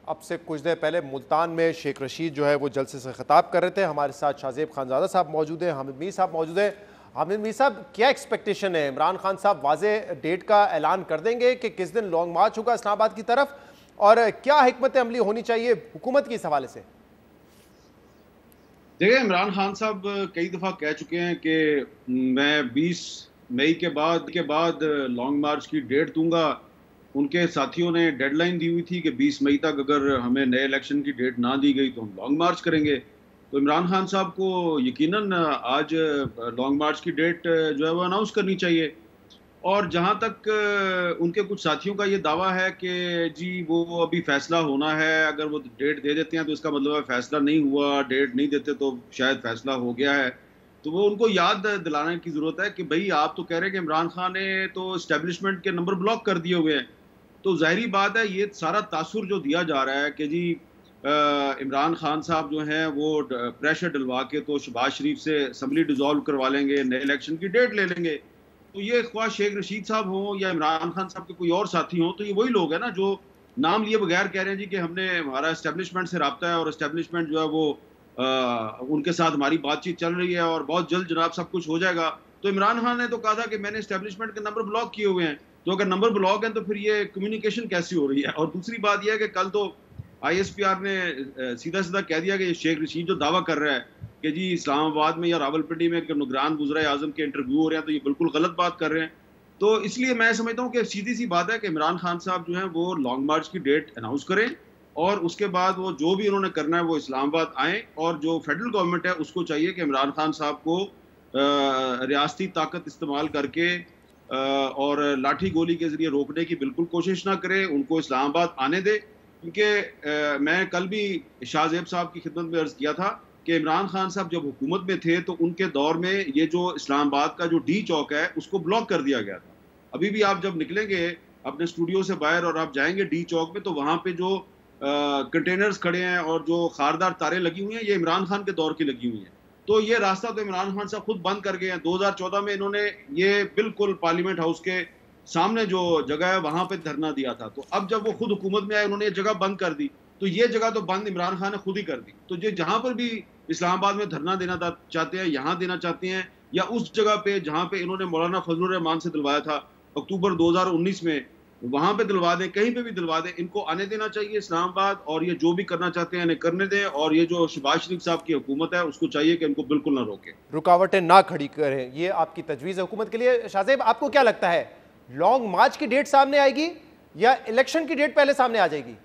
अब से कुछ देर पहले मुल्तान में शेख रशीद जो है वो जलसे से खिताब कर रहे थे। हमारे साथ शाहजेब खानजादा साहब मौजूद हैं, हामिद मीर साहब मौजूद हैं। हामिद मीर साहब, क्या एक्सपेक्टेशन है? इमरान खान साहब वाजे डेट का ऐलान कर देंगे कि किस दिन लॉन्ग मार्च होगा इस्लामाबाद की तरफ, और क्या हिकमत अमली होनी चाहिए हुकूमत की इस हवाले से? देखिए, इमरान खान साहब कई दफ़ा कह चुके हैं कि मैं 20 मई के बाद लॉन्ग मार्च की डेट दूंगा। उनके साथियों ने डेडलाइन दी हुई थी कि 20 मई तक अगर हमें नए इलेक्शन की डेट ना दी गई तो हम लॉन्ग मार्च करेंगे। तो इमरान खान साहब को यकीनन आज लॉन्ग मार्च की डेट जो है वो अनाउंस करनी चाहिए। और जहां तक उनके कुछ साथियों का ये दावा है कि जी वो अभी फैसला होना है, अगर वो डेट दे देते हैं तो इसका मतलब है फैसला नहीं हुआ, डेट नहीं देते तो शायद फैसला हो गया है। तो वो उनको याद दिलाने की ज़रूरत है कि भाई आप तो कह रहे हैं कि इमरान खान ने तो इस्टेब्लिशमेंट के नंबर ब्लॉक कर दिए हुए हैं। तो जाहिर बात है ये सारा तासुर जो दिया जा रहा है कि जी इमरान खान साहब जो हैं वो प्रेशर डलवा के तो शहबाज शरीफ से असम्बली डिसॉल्व करवा लेंगे, नए इलेक्शन की डेट ले लेंगे। तो ये ख्वाह शेख रशीद साहब हों या इमरान खान साहब के कोई और साथी हों, तो ये वही लोग हैं ना जो नाम लिए बगैर कह रहे हैं जी कि हमने हमारा इस्टेब्लिशमेंट से रब्ता है और इस्टेब्लिशमेंट जो है वो उनके साथ हमारी बातचीत चल रही है और बहुत जल्द जनाब सब कुछ हो जाएगा। तो इमरान खान ने तो कहा था कि मैंने इस्टेब्लिशमेंट के नंबर ब्लॉक किए हुए हैं। तो अगर नंबर ब्लॉक है तो फिर ये कम्युनिकेशन कैसी हो रही है? और दूसरी बात यह है कि कल तो ISPR ने सीधा सीधा कह दिया कि शेख रशीद जो दावा कर रहा है कि जी इस्लामाबाद में या रावलपिंडी में निगरान वज़ीर आज़म के इंटरव्यू हो रहे हैं, तो ये बिल्कुल गलत बात कर रहे हैं। तो इसलिए मैं समझता हूँ कि सीधी सी बात है कि इमरान खान साहब जो है वो लॉन्ग मार्च की डेट अनाउंस करें और उसके बाद वो जो भी उन्होंने करना है वो इस्लामाबाद आए। और जो फेडरल गवर्नमेंट है उसको चाहिए कि इमरान खान साहब को रियासती ताकत इस्तेमाल करके और लाठी गोली के जरिए रोकने की बिल्कुल कोशिश ना करे, उनको इस्लामाबाद आने दे। क्योंकि मैं कल भी शाहजेब साहब की खिदमत में अर्ज किया था कि इमरान खान साहब जब हुकूमत में थे तो उनके दौर में ये जो इस्लामाबाद का जो डी चौक है उसको ब्लॉक कर दिया गया था। अभी भी आप जब निकलेंगे अपने स्टूडियो से बाहर और आप जाएंगे डी चौक में तो वहाँ पे जो कंटेनर्स खड़े हैं और जो खारदार तारें लगी हुई हैं ये इमरान खान के दौर की लगी हुई हैं। तो ये रास्ता तो इमरान खान साहब खुद बंद कर गए हैं। 2014 में इन्होंने ये बिल्कुल पार्लियामेंट हाउस के सामने जो जगह है वहां पे धरना दिया था। तो अब जब वो खुद हुकूमत में आए उन्होंने ये जगह बंद कर दी। तो ये जगह तो बंद इमरान खान ने खुद ही कर दी। तो जो जहां पर भी इस्लामाबाद में धरना देना चाहते हैं, यहाँ देना चाहते हैं, या उस जगह पे जहाँ पे इन्होंने मौलाना फजलुर रहमान से दिलवाया था अक्टूबर 2019 में, वहां पे दिलवा दें, कहीं पे भी दिलवा दें। इनको आने देना चाहिए इस्लामाबाद, और ये जो भी करना चाहते हैं इन्हें करने दें। और ये जो शहबाज शरीफ साहब की हुकूमत है उसको चाहिए कि इनको बिल्कुल ना रोके, रुकावटें ना खड़ी करें, ये आपकी तजवीज़ है हुकूमत के लिए। शाहजेब, आपको क्या लगता है, लॉन्ग मार्च की डेट सामने आएगी या इलेक्शन की डेट पहले सामने आ जाएगी?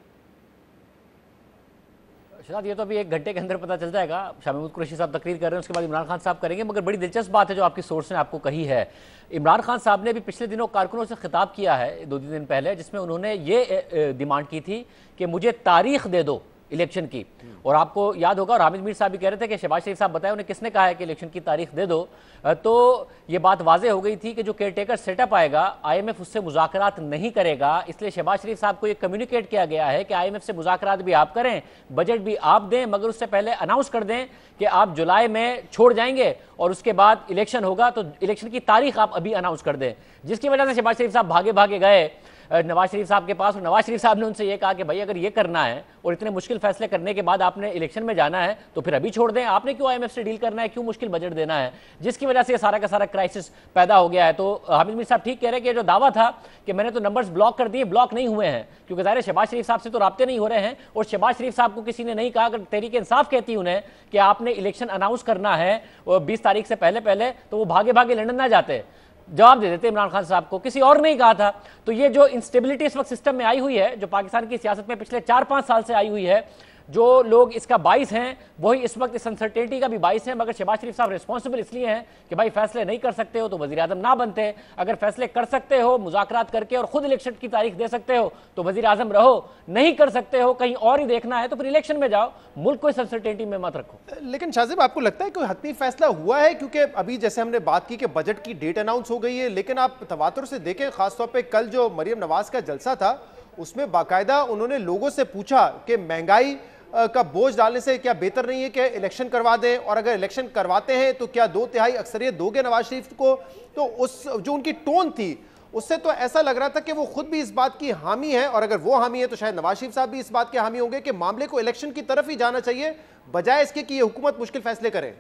शहजाद, ये तो अभी 1 घंटे के अंदर पता चल जाएगा। शाह महमूद कुरैशी साहब तकरीर कर रहे हैं, उसके बाद इमरान खान साहब करेंगे। मगर बड़ी दिलचस्प बात है जो आपकी सोर्स ने आपको कही है। इमरान खान साहब ने भी पिछले दिनों कारकुनों से खिताब किया है 2 दिन पहले, जिसमें उन्होंने ये डिमांड की थी कि मुझे तारीख दे दो इलेक्शन की। और आपको याद होगा, और हामिद मीर साहब भी कह रहे थे कि शहबाज शरीफ साहब बताए उन्हें किसने कहा है कि इलेक्शन की तारीख दे दो। तो ये बात वाजे हो गई थी कि जो केयरटेकर सेटअप आएगा, IMF उससे मुज़ाकरात नहीं करेगा। इसलिए शहबाज शरीफ साहब को ये कम्युनिकेट किया गया है कि IMF से मुज़ाकरात भी आप करें, बजट भी आप दें, मगर उससे पहले अनाउंस कर दें कि आप जुलाई में छोड़ जाएंगे और उसके बाद इलेक्शन होगा, तो इलेक्शन की तारीख आप अभी अनाउंस कर दें। जिसकी वजह से शहबाज शरीफ साहब भागे भागे गए नवाज शरीफ साहब के पास, और नवाज शरीफ साहब ने उनसे ये कहा कि भाई अगर ये करना है और इतने मुश्किल फैसले करने के बाद आपने इलेक्शन में जाना है तो फिर अभी छोड़ दें, आपने क्यों IMF से डील करना है, क्यों मुश्किल बजट देना है, जिसकी वजह से ये सारा का सारा क्राइसिस पैदा हो गया है। तो हामिद मीर साहब ठीक कह रहे हैं कि जो दावा था कि मैंने तो नंबर्स ब्लॉक कर दिए, ब्लॉक नहीं हुए हैं, क्योंकि ज़ाहिर शहबाज शरीफ साहब से तो राब्ते नहीं हो रहे हैं। और शहबाज शरीफ साहब को किसी ने नहीं कहा, अगर तहरीक इंसाफ कहती उन्हें कि आपने इलेक्शन अनाउंस करना है 20 तारीख से पहले, तो वो भागे भागे लंदन ना जाते, जवाब दे देते इमरान खान साहब को, किसी और नहीं कहा था। तो ये जो इंस्टेबिलिटी इस वक्त सिस्टम में आई हुई है, जो पाकिस्तान की सियासत में पिछले 4-5 साल से आई हुई है, जो लोग इसका बाइस हैं वही इस वक्त इस अनसर्टेनिटी का भी बाइस है। मगर शहबाज शरीफ साहब रिस्पॉन्सिबल इसलिए हैं कि भाई फैसले नहीं कर सकते हो तो वजीर आजम ना बनते, अगर फैसले कर सकते हो मुज़ाकरात करके और खुद इलेक्शन की तारीख दे सकते हो तो वजीर आजम रहो, नहीं कर सकते हो कहीं और ही देखना है तो फिर इलेक्शन में जाओ, मुल्क को इस अनसर्टेनिटी में मत रखो। लेकिन शाहजेब, आपको लगता है कोई हतमी फैसला हुआ है? क्योंकि अभी जैसे हमने बात की कि बजट की डेट अनाउंस हो गई है, लेकिन आप तवातुर से देखें, खासतौर पर कल जो मरियम नवाज का जलसा था उसमें बाकायदा उन्होंने लोगों से पूछा कि महंगाई का बोझ डालने से क्या बेहतर नहीं है कि इलेक्शन करवा दें, और अगर इलेक्शन करवाते हैं तो क्या 2/3 अक्सरियत दोगे नवाज शरीफ को? तो उस जो उनकी टोन थी उससे तो ऐसा लग रहा था कि वो खुद भी इस बात की हामी है, और अगर वो हामी है तो शायद नवाज शरीफ साहब भी इस बात के हामी होंगे कि मामले को इलेक्शन की तरफ ही जाना चाहिए, बजाय इसके कि ये हुकूमत मुश्किल फैसले करे।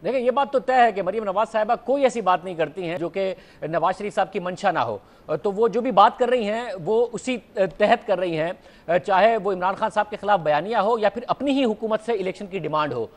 देखिए, ये बात तो तय है कि मरियम नवाज साहिबा कोई ऐसी बात नहीं करती हैं जो कि नवाज शरीफ साहब की मंशा ना हो। तो वो जो भी बात कर रही हैं वो उसी तहत कर रही हैं, चाहे वो इमरान खान साहब के खिलाफ बयानिया हो या फिर अपनी ही हुकूमत से इलेक्शन की डिमांड हो।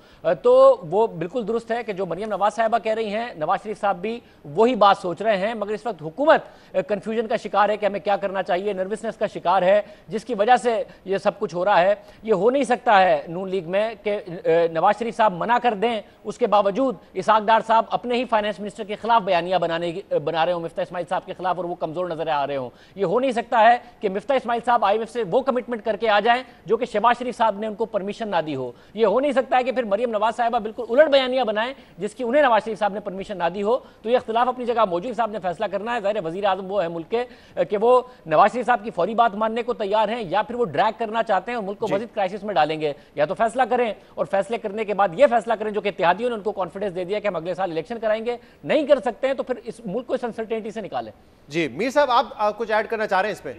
तो वो बिल्कुल दुरुस्त है कि जो मरियम नवाज साहिबा कह रही हैं, नवाज शरीफ साहब भी वही बात सोच रहे हैं। मगर इस वक्त हुकूमत कन्फ्यूजन का शिकार है कि हमें क्या करना चाहिए, नर्वसनेस का शिकार है, जिसकी वजह से ये सब कुछ हो रहा है। ये हो नहीं सकता है नून लीग में कि नवाज शरीफ साहब मना कर दें, उसके बावजूद इसहाक डार साहब अपने ही फाइनेंस मिनिस्टर के खिलाफ बयानिया बना रहे हो मिफ्ता इस्माइल साहब के खिलाफ, और वो कमजोर नजर आ रहे हो। ये हो नहीं सकता है कि मिफ्ता इस्माइल साहब IMF से वो कमिटमेंट करके आ जाएं जो कि शहबाज शरीफ साहब ने उनको परमिशन ना दी हो। ये हो नहीं सकता है कि फिर मरियम नवाज साहिबा बिल्कुल उलट बयानिया बनाएं जिसकी उन्हें नवाज शरीफ साहब ने परमिशन ना दी हो। तो ये इख्तिलाफ अपनी जगह मौजूद, साहब ने फैसला करना है। ज़ाहिर वजीर आजम वो है मुल्क के कि वो नवाज शरीफ साहब की फौरी बात मानने को तैयार हैं या फिर वो ड्रैग करना चाहते हैं और मुल्क को मजीद क्राइसिस में डालेंगे। या तो फैसला करें और फैसले करने के बाद ये फैसला करें जो कि इत्तेहादियों ने उनको कॉन्फिडेंस दे दिया कि हम अगले साल इलेक्शन कराएंगे। नहीं कर सकते हैं तो फिर इस मुल्क को इस अनसर्टेनिटी से निकालें। जी मीर साहब, आप कुछ ऐड करना चाह रहे हैं इस पे?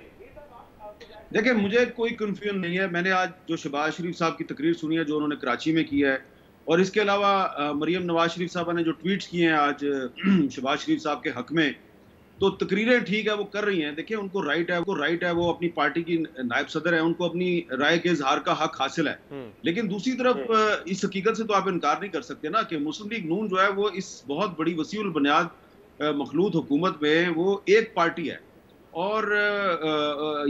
देखिए, मुझे कोई कंफ्यूजन नहीं है। मैंने आज जो शहबाज शरीफ साहब की तकरीर सुनी है जो उन्होंने कराची में की है, और इसके अलावा मरियम नवाज शरीफ साहब ने जो ट्वीट्स किए हैं आज शहबाज शरीफ साहब के हक में, तो तकरीरें ठीक है वो कर रही हैं। देखिए, उनको राइट है, वो अपनी पार्टी की नायब सदर है, उनको अपनी राय के इजहार का हक हासिल है। लेकिन दूसरी तरफ इस हकीकत से तो आप इनकार नहीं कर सकते ना कि मुस्लिम लीग नून जो है वो इस बहुत बड़ी वसीउल बुनियाद मखलूत हुकूमत में वो एक पार्टी है, और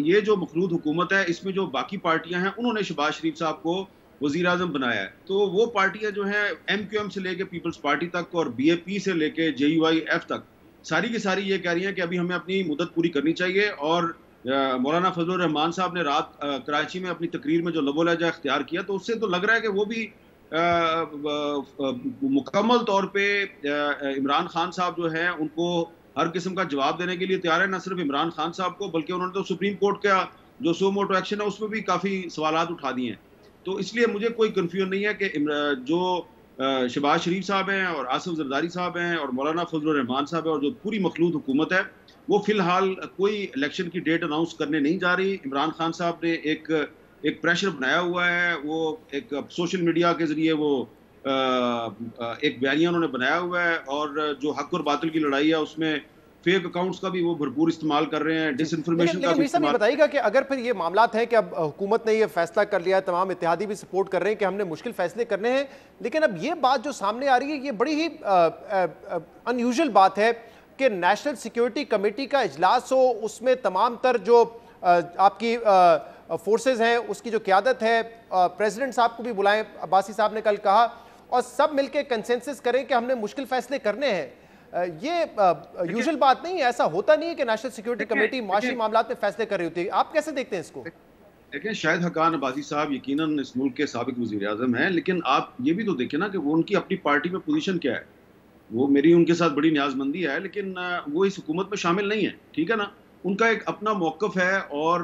ये जो मखलूत हुकूमत है इसमें जो बाकी पार्टियां हैं उन्होंने शहबाज शरीफ साहब को वजीर आजम बनाया है। तो वो पार्टियां जो हैं MQM से लेके पीपल्स पार्टी तक और BAP से लेके JUIF तक सारी की सारी ये कह रही हैं कि अभी हमें अपनी मुद्दत पूरी करनी चाहिए। और मौलाना फजलुर रहमान साहब ने रात कराची में अपनी तकरीर में जो लबो लहजा इख्तियार किया, तो उससे तो लग रहा है कि वो भी मुकम्मल तौर पे इमरान खान साहब जो है उनको हर किस्म का जवाब देने के लिए तैयार है। न सिर्फ इमरान खान साहब को, बल्कि उन्होंने तो सुप्रीम कोर्ट का जो सो मोटो एक्शन है उसमें भी काफ़ी सवालात उठा दिए हैं। तो इसलिए मुझे कोई कन्फ्यूजन नहीं है कि जो शहबाज शरीफ साहब हैं और आसिफ जरदारी साहब हैं और मौलाना फजलुर रहमान साहब हैं और जो पूरी मखलूत हुकूमत है, वो फिलहाल कोई इलेक्शन की डेट अनाउंस करने नहीं जा रही। इमरान खान साहब ने एक एक प्रेशर बनाया हुआ है, वो एक सोशल मीडिया के जरिए वो एक बयानिया उन्होंने बनाया हुआ है, और जो हक और बातिल की लड़ाई है उसमें फेक अकाउंट्स का भी वो भरपूर इस्तेमाल कर रहे हैं, डिसइंफॉर्मेशन का भी इस्तेमाल। बताइएगा कि अगर फिर ये मामलात हैं कि अब हुकूमत ने ये फैसला कर लिया, तमाम इत्तेहादी भी सपोर्ट कर रहे हैं कि हमने मुश्किल फैसले करने हैं, लेकिन अब ये बात जो सामने आ रही है ये बड़ी ही अनयूजुअल बात है कि नेशनल सिक्योरिटी कमेटी का इजलास हो, उसमें तमाम तर जो आपकी फोर्सेज हैं उसकी जो क़यादत है, प्रेसिडेंट साहब को भी बुलाएं, अब्बासी साहब ने कल कहा, और सब मिलकर कंसेंसस करें कि हमने मुश्किल फैसले करने हैं। ये यूजुअल बात नहीं है, ऐसा होता नहीं है कि नेशनल सिक्योरिटी कमेटी माशी मामलात में फैसले कर रही होती है। आप कैसे देखते हैं इसको? देखिए, शाहिद हक्कान अब्बासी साहब यकीनन इस मुल्क के साबिक वज़ीर आज़म हैं, लेकिन आप ये भी तो देखें ना कि वो उनकी अपनी पार्टी में पोजीशन क्या है। वो मेरी उनके साथ बड़ी न्याजमंदी है, लेकिन वो इस हुकूमत में शामिल नहीं है, ठीक है ना। उनका एक अपना मौक़िफ़ है, और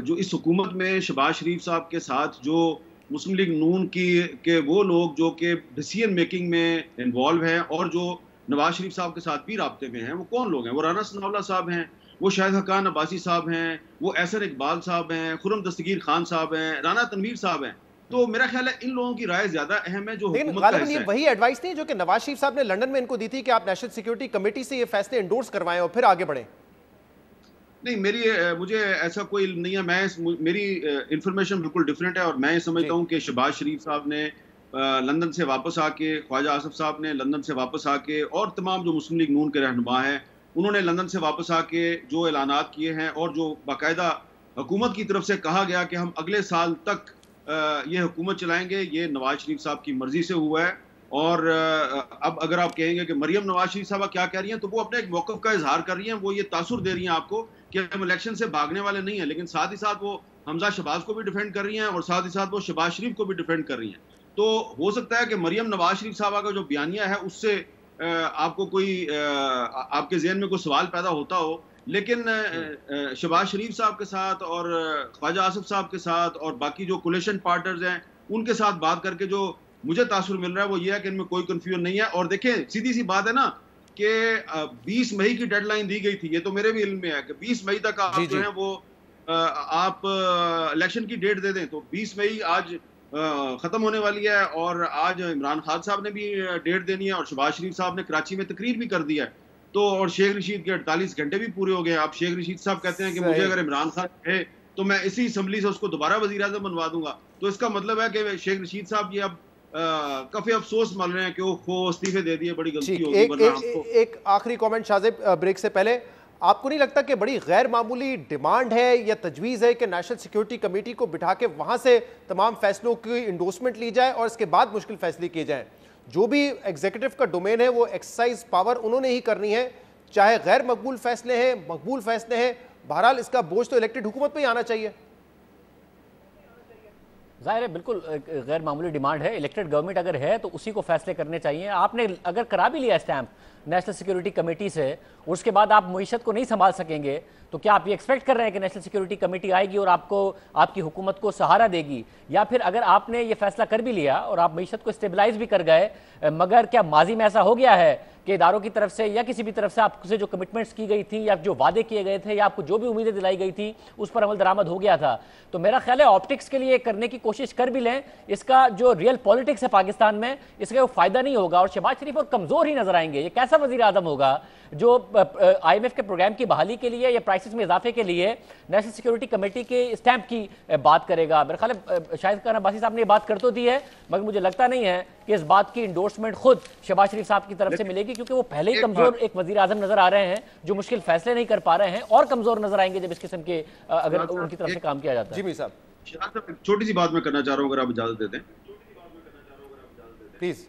जो इस हुकूमत में शहबाज शरीफ साहब के साथ जो मुस्लिम लीग नून के वो लोग जो कि डिसीजन मेकिंग में इन्वॉल्व हैं और जो नवाज शरीफ साहब के साथ भी राब्ते में हैं, वो कौन लोग हैं? वो राना सनाउल्लाह साहब हैं, वो शाहिद हक्कान अब्बासी साहब हैं, वो एहसन इकबाल साहब हैं, खुर्रम दस्तगीर खान साहब हैं, राना तनवीर साहब हैं। तो मेरा ख्याल है इन लोगों की राय ज्यादा अहम है जो हुकूमत का हिस्सा है। वही एडवाइस नहीं जो कि नवाज शरीफ साहब ने लंदन में इनको दी थी कि आप नेशनल सिक्योरिटी कमेटी से ये फैसले इंडोर्स करवाएं और फिर आगे बढ़ें? नहीं, मुझे ऐसा कोई नहीं है। मेरी इंफॉर्मेशन बिल्कुल डिफरेंट है, और मैं समझता हूँ कि शहबाज शरीफ साहब ने लंदन से वापस आके, ख्वाजा आसिफ साहब ने लंदन से वापस आके, और तमाम जो मुस्लिम लीग नून के रहनुमा हैं उन्होंने लंदन से वापस आके जो ऐलानात किए हैं, और जो बाकायदा हुकूमत की तरफ से कहा गया कि हम अगले साल तक ये हुकूमत चलाएंगे, ये नवाज शरीफ साहब की मर्जी से हुआ है। और अब अगर आप कहेंगे कि मरियम नवाज शरीफ साहब क्या कह रही हैं, तो वो अपने एक मौक़िफ़ का इजहार कर रही हैं, वो ये तासुर दे रही हैं आपको कि हम इलेक्शन से भागने वाले नहीं हैं, लेकिन साथ ही साथ वो हमजा शहबाज को भी डिफेंड कर रही हैं और साथ ही साथ वो शहबाज शरीफ को भी डिफेंड कर रही हैं। तो हो सकता है कि मरियम नवाज शरीफ साहबा का जो बयानिया है उससे आपको कोई आपके ज़हन में कोई सवाल पैदा होता हो, लेकिन शहबाज शरीफ साहब के साथ और ख्वाजा आसिफ साहब के साथ और बाकी जो कोलिशन पार्टनर्स हैं उनके साथ बात करके जो मुझे तासुर मिल रहा है वो ये है कि इनमें कोई कंफ्यूजन नहीं है। और देखें, सीधी सी बात है ना कि 20 मई की डेडलाइन दी गई थी, ये तो मेरे भी इल्म में है कि 20 मई तक आप जो है वो आप इलेक्शन की डेट दे दें। तो 20 मई आज खत्म होने वाली है, और आज इमरान खान साहब ने भी डेट देनी है, और शहबाज शरीफ साहब ने कराची में तकरीर भी कर दिया है। तो और शेख रशीद के 48 घंटे भी पूरे हो गए। आप शेख रशीद साहब कहते हैं कि मुझे अगर इमरान खान है तो मैं इसी असम्बली से उसको दोबारा वज़ीर आज़म बनवा दूंगा। तो इसका मतलब है कि शेख रशीद साहब ये अब काफी अफसोस मान रहे हैं कि वो इस्तीफे दे दिए, बड़ी गलती होगी। एक आखिरी कमेंट शाजिब, ब्रेक से पहले, आपको नहीं लगता कि बड़ी गैर मामूली डिमांड है या तजवीज़ है कि नेशनल सिक्योरिटी कमेटी को बिठा के वहाँ से तमाम फैसलों की इंडोर्समेंट ली जाए और इसके बाद मुश्किल फैसले किए जाएँ? जो भी एग्जीक्यूटिव का डोमेन है वो एक्सरसाइज पावर उन्होंने ही करनी है, चाहे गैर मकबूल फैसले हैं, मकबूल फैसले हैं, बहरहाल इसका बोझ तो इलेक्टेड हुकूमत पे ही आना चाहिए। जाहिर है, बिल्कुल गैर मामूली डिमांड है। इलेक्टेड गवर्नमेंट अगर है तो उसी को फैसले करने चाहिए। आपने अगर करा भी लिया स्टैंप नेशनल सिक्योरिटी कमेटी से, उसके बाद आप मईशत को नहीं संभाल सकेंगे, तो क्या आप ये एक्सपेक्ट कर रहे हैं कि नेशनल सिक्योरिटी कमेटी आएगी और आपको, आपकी हुकूमत को सहारा देगी? या फिर अगर आपने ये फैसला कर भी लिया और आप मईशत को स्टेबलाइज भी कर गए, मगर क्या माजी में ऐसा हो गया है कि इदारों की तरफ से या किसी भी तरफ से आपसे जो कमिटमेंट्स की गई थी या जो वादे किए गए थे या आपको जो भी उम्मीदें दिलाई गई थी उस पर अमल दरामद हो गया था? तो मेरा ख्याल है ऑप्टिक्स के लिए करने की कोशिश कर भी लें, इसका जो रियल पॉलिटिक्स है पाकिस्तान में इसका कोई फायदा नहीं होगा और शहबाज शरीफ और कमजोर ही नजर आएंगे। ये कैसा वजीर आजम होगा जो IMF के प्रोग्राम की बहाली के लिए या प्राइसेस में इजाफे के लिए नेशनल सिक्योरिटी कमेटी के स्टैंप की बात करेगा? मेरे ख्याल है शाहिद खान अब्बासी साहब ने ये बात कर तो दी है, मगर मुझे लगता नहीं है कि इस बात की इंडोर्समेंट खुद शहबाज शरीफ साहब की तरफ से मिलेगी, क्योंकि वो पहले ही कमजोर एक वजीर आजम नजर आ रहे हैं जो मुश्किल फैसले नहीं कर पा रहे हैं, और कमजोर नजर आएंगे जब इस किस्म के अगर उनकी तरफ से काम किया जाता है। जी साहब, छोटी सी बात मैं करना चाह रहा हूँ, अगर आप इजाजत देते हैं प्लीज।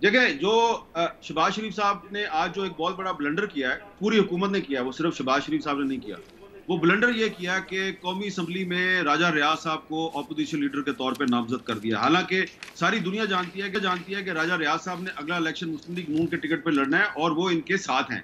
देखिए, जो शहबाज शरीफ साहब ने आज जो एक बहुत बड़ा ब्लंडर किया है, पूरी हुकूमत ने किया, वो सिर्फ शहबाज शरीफ साहब ने नहीं किया। वो ब्लंडर ये किया कि कौमी असम्बली में राजा रियाज साहब को अपोजिशन लीडर के तौर पे नामजद कर दिया। हालांकि सारी दुनिया जानती है कि राजा रियाज साहब ने अगला इलेक्शन मुस्लिम लीग नून के टिकट पर लड़ना है और वो इनके साथ हैं।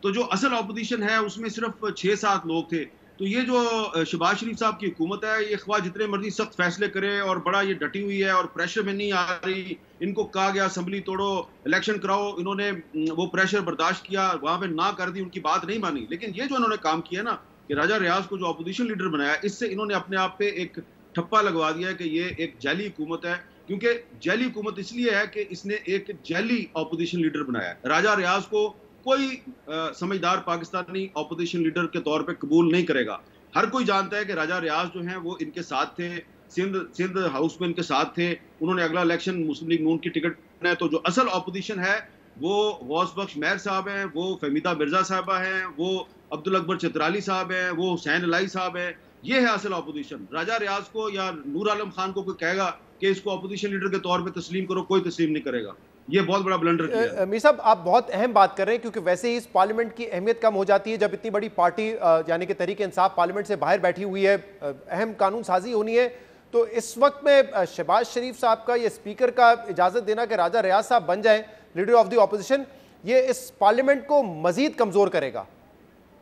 तो जो असल अपोजिशन है उसमें सिर्फ 6-7 लोग थे। तो ये जो शहबाज शरीफ साहब की हुकूमत है, ये ख्वाह जितने मर्जी सख्त फैसले करे और बड़ा ये डटी हुई है और प्रेशर में नहीं आ रही। इनको कहा गया असम्बली तोड़ो, इलेक्शन कराओ, इन्होंने वो प्रेशर बर्दाश्त किया, वहां पे ना कर दी, उनकी बात नहीं मानी। लेकिन ये जो इन्होंने काम किया ना, कि राजा रियाज को जो अपोजिशन लीडर बनाया, इससे इन्होंने अपने आप पे एक ठप्पा लगवा दिया है कि ये एक जाली हुकूमत है, क्योंकि जाली हुकूमत इसलिए है कि इसने एक जाली अपोजिशन लीडर बनाया है। राजा रियाज को कोई समझदार पाकिस्तानी अपोजिशन लीडर के तौर पे कबूल नहीं करेगा। हर कोई जानता है कि राजा रियाज जो हैं वो इनके साथ थे, सिंध हाउस में इनके साथ थे, उन्होंने अगला इलेक्शन मुस्लिम लीग नून की टिकट है। तो जो असल अपोजिशन है वो गौस बख्श मेहर साहब हैं, वो फहमीदा मिर्जा साहबा हैं, वो अब्दुल अकबर चित्राली साहब हैं, वो हुसैन अलाई साहब हैं। ये है असल अपोजिशन। राजा रियाज को या नूर आलम खान को कोई कहेगा कि इसको अपोजिशन लीडर के तौर पे तस्लीम करो, कोई तस्लीम नहीं करेगा। ये बहुत बड़ा ब्लंडर किया है। मीर साहब, आप बहुत अहम बात कर रहे हैं, क्योंकि वैसे ही इस पार्लियामेंट की अहमियत कम हो जाती है जब इतनी बड़ी पार्टी यानी कि तहरीक इंसाफ पार्लियामेंट से बाहर बैठी हुई है, अहम कानून साजी होनी है। तो इस वक्त में शहबाज शरीफ साहब का ये स्पीकर का इजाज़त देना कि राजा रियाज साहब बन जाएं लीडर ऑफ द ऑपोजिशन, ये इस पार्लियामेंट को मजीद कमज़ोर करेगा?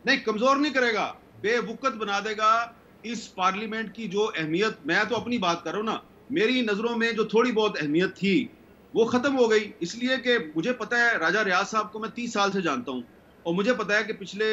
नहीं, कमज़ोर नहीं करेगा, बेवकूफ़ बना देगा। इस पार्लियामेंट की जो अहमियत, मैं तो अपनी बात कर रहा हूँ ना, मेरी नज़रों में जो थोड़ी बहुत अहमियत थी वो ख़त्म हो गई। इसलिए कि मुझे पता है राजा रियाज साहब को मैं 30 साल से जानता हूँ, और मुझे पता है कि पिछले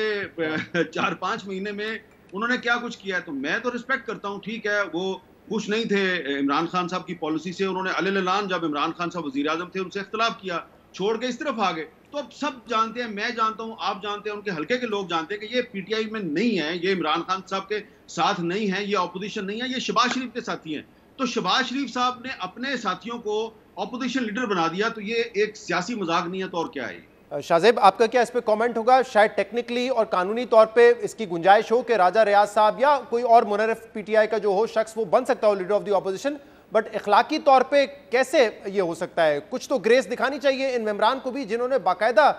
4-5 महीने में उन्होंने क्या कुछ किया है। तो मैं तो रिस्पेक्ट करता हूँ, ठीक है, वो खुश नहीं थे इमरान खान साहब की पॉलिसी से, उन्होंने अल-ऐलान जब इमरान खान साहब वज़ीर आज़म थे उनसे इख्तिलाफ किया, छोड़ के इस तरफ आ गए। तो अब सब जानते हैं, मैं जानता हूं, आप जानते हैं, उनके हल्के के लोग जानते हैं कि ये पीटीआई में नहीं है, ये इमरान खान साहब के साथ नहीं है, ये अपोजिशन नहीं है, ये शहबाज शरीफ के साथी हैं। तो शहबाज शरीफ साहब ने अपने साथियों को अपोजिशन लीडर बना दिया, तो ये एक सियासी मजाक नहीं है तो और क्या है। शाहजेब, आपका क्या इस पे कमेंट होगा? शायद टेक्निकली और कानूनी तौर पे इसकी गुंजाइश हो कि राजा रियाज साहब या कोई और मुनर्रिफ पीटीआई का जो हो शख्स वो बन सकता हो leader of the opposition, but इखलाकी तौर पे कैसे ये हो सकता है? कुछ तो ग्रेस दिखानी चाहिए इन मेंबरान को भी जिन्होंने बाकायदा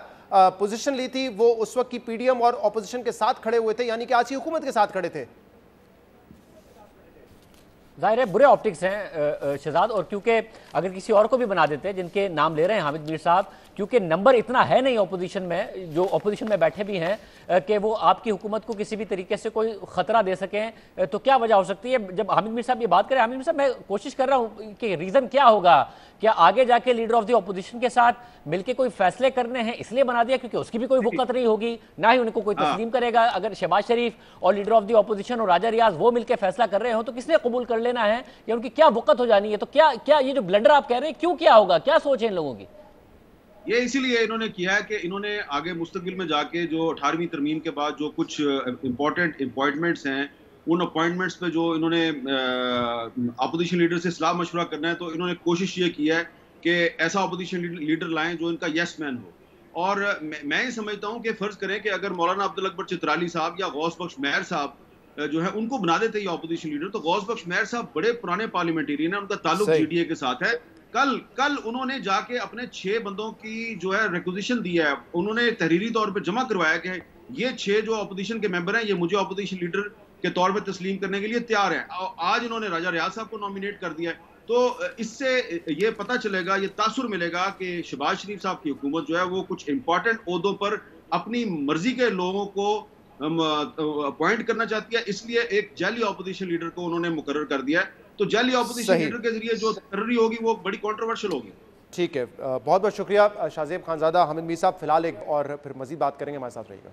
पोजीशन ली थी, वो उस वक्त की पीडीएम और ऑपोजिशन के साथ खड़े हुए थे, यानी कि आज की हुकूमत के साथ खड़े थे। जाहिर है बुरे ऑप्टिक्स हैं शहजाद, और क्योंकि अगर किसी और को भी बना देते हैं, जिनके नाम ले रहे हैं हामिद मीर साहब, क्योंकि नंबर इतना है नहीं ऑपोजिशन में, जो ऑपोजिशन में बैठे भी हैं कि वो आपकी हुकूमत को किसी भी तरीके से कोई ख़तरा दे सकें, तो क्या वजह हो सकती है? जब हामिद मीर साहब ये बात करें, हामिद मीर साहब मैं कोशिश कर रहा हूँ कि रीज़न क्या होगा, क्या आगे जाके लीडर ऑफ द ऑपोजिशन के साथ मिलकर कोई फैसले करने हैं इसलिए बना दिया क्योंकि उसकी भी कोई वक़्त नहीं होगी, ना ही उनको कोई तस्लीम करेगा? अगर शहबाज शरीफ और लीडर ऑफ द ऑपोजिशन और राजा रियाज वो मिलकर फैसला कर रहे हो तो किसने कबूल कर लेना है, या उनकी क्या वक़्त हो जानी है? तो क्या ये जो ब्लंडर आप कह रहे हैं क्यों क्या होगा, क्या सोच है इन लोगों की? ये इसीलिए इन्होंने किया है कि इन्होंने आगे मुस्तकबिल में जाके जो 18वीं तरमीम के बाद जो कुछ इंपॉर्टेंट अपॉइंटमेंट्स हैं, उन अपॉइंटमेंट्स पे जो इन्होंने अपोजिशन लीडर से सलाह मशवरा करना है, तो इन्होंने कोशिश ये की है कि ऐसा अपोजिशन लीडर लाएं जो इनका यस मैन हो। और मैं ये समझता हूँ कि फ़र्ज़ करें कि अगर मौलाना अब्दुल अकबर चित्राली साहब या गौस बख्श मेहर साहब जो है उनको बना देते ये अपोजिशन लीडर, तो गौस बख्श मेहर साहब बड़े पुराने पार्लियामेंटेरियन है, उनका ताल्लुक जीडीए के साथ है। कल उन्होंने जाके अपने 6 बंदों की जो है रिक्विजिशन दी है, उन्होंने तहरीरी तौर पे जमा करवाया कि ये 6 जो अपोजिशन के मेंबर हैं ये मुझे अपोजिशन लीडर के तौर पे तस्लीम करने के लिए तैयार हैं। आज इन्होंने राजा रियाज साहब को नॉमिनेट कर दिया है। तो इससे ये पता चलेगा, ये तासुर मिलेगा कि शहबाज शरीफ साहब की हुकूमत जो है वो कुछ इंपॉर्टेंट ओहदों पर अपनी मर्जी के लोगों को अपॉइंट करना चाहती है, इसलिए एक जाली अपोजिशन लीडर को उन्होंने मुकर्रर कर दिया है। तो जाली अपोजिशन लीडर के जरिए जो तकर्री होगी वो बड़ी कंट्रोवर्शियल होगी। ठीक है, बहुत बहुत शुक्रिया शाहजेब खानजादा। हामिद मीर साहब फिलहाल एक और फिर मजीद बात करेंगे, हमारे साथ रहिएगा।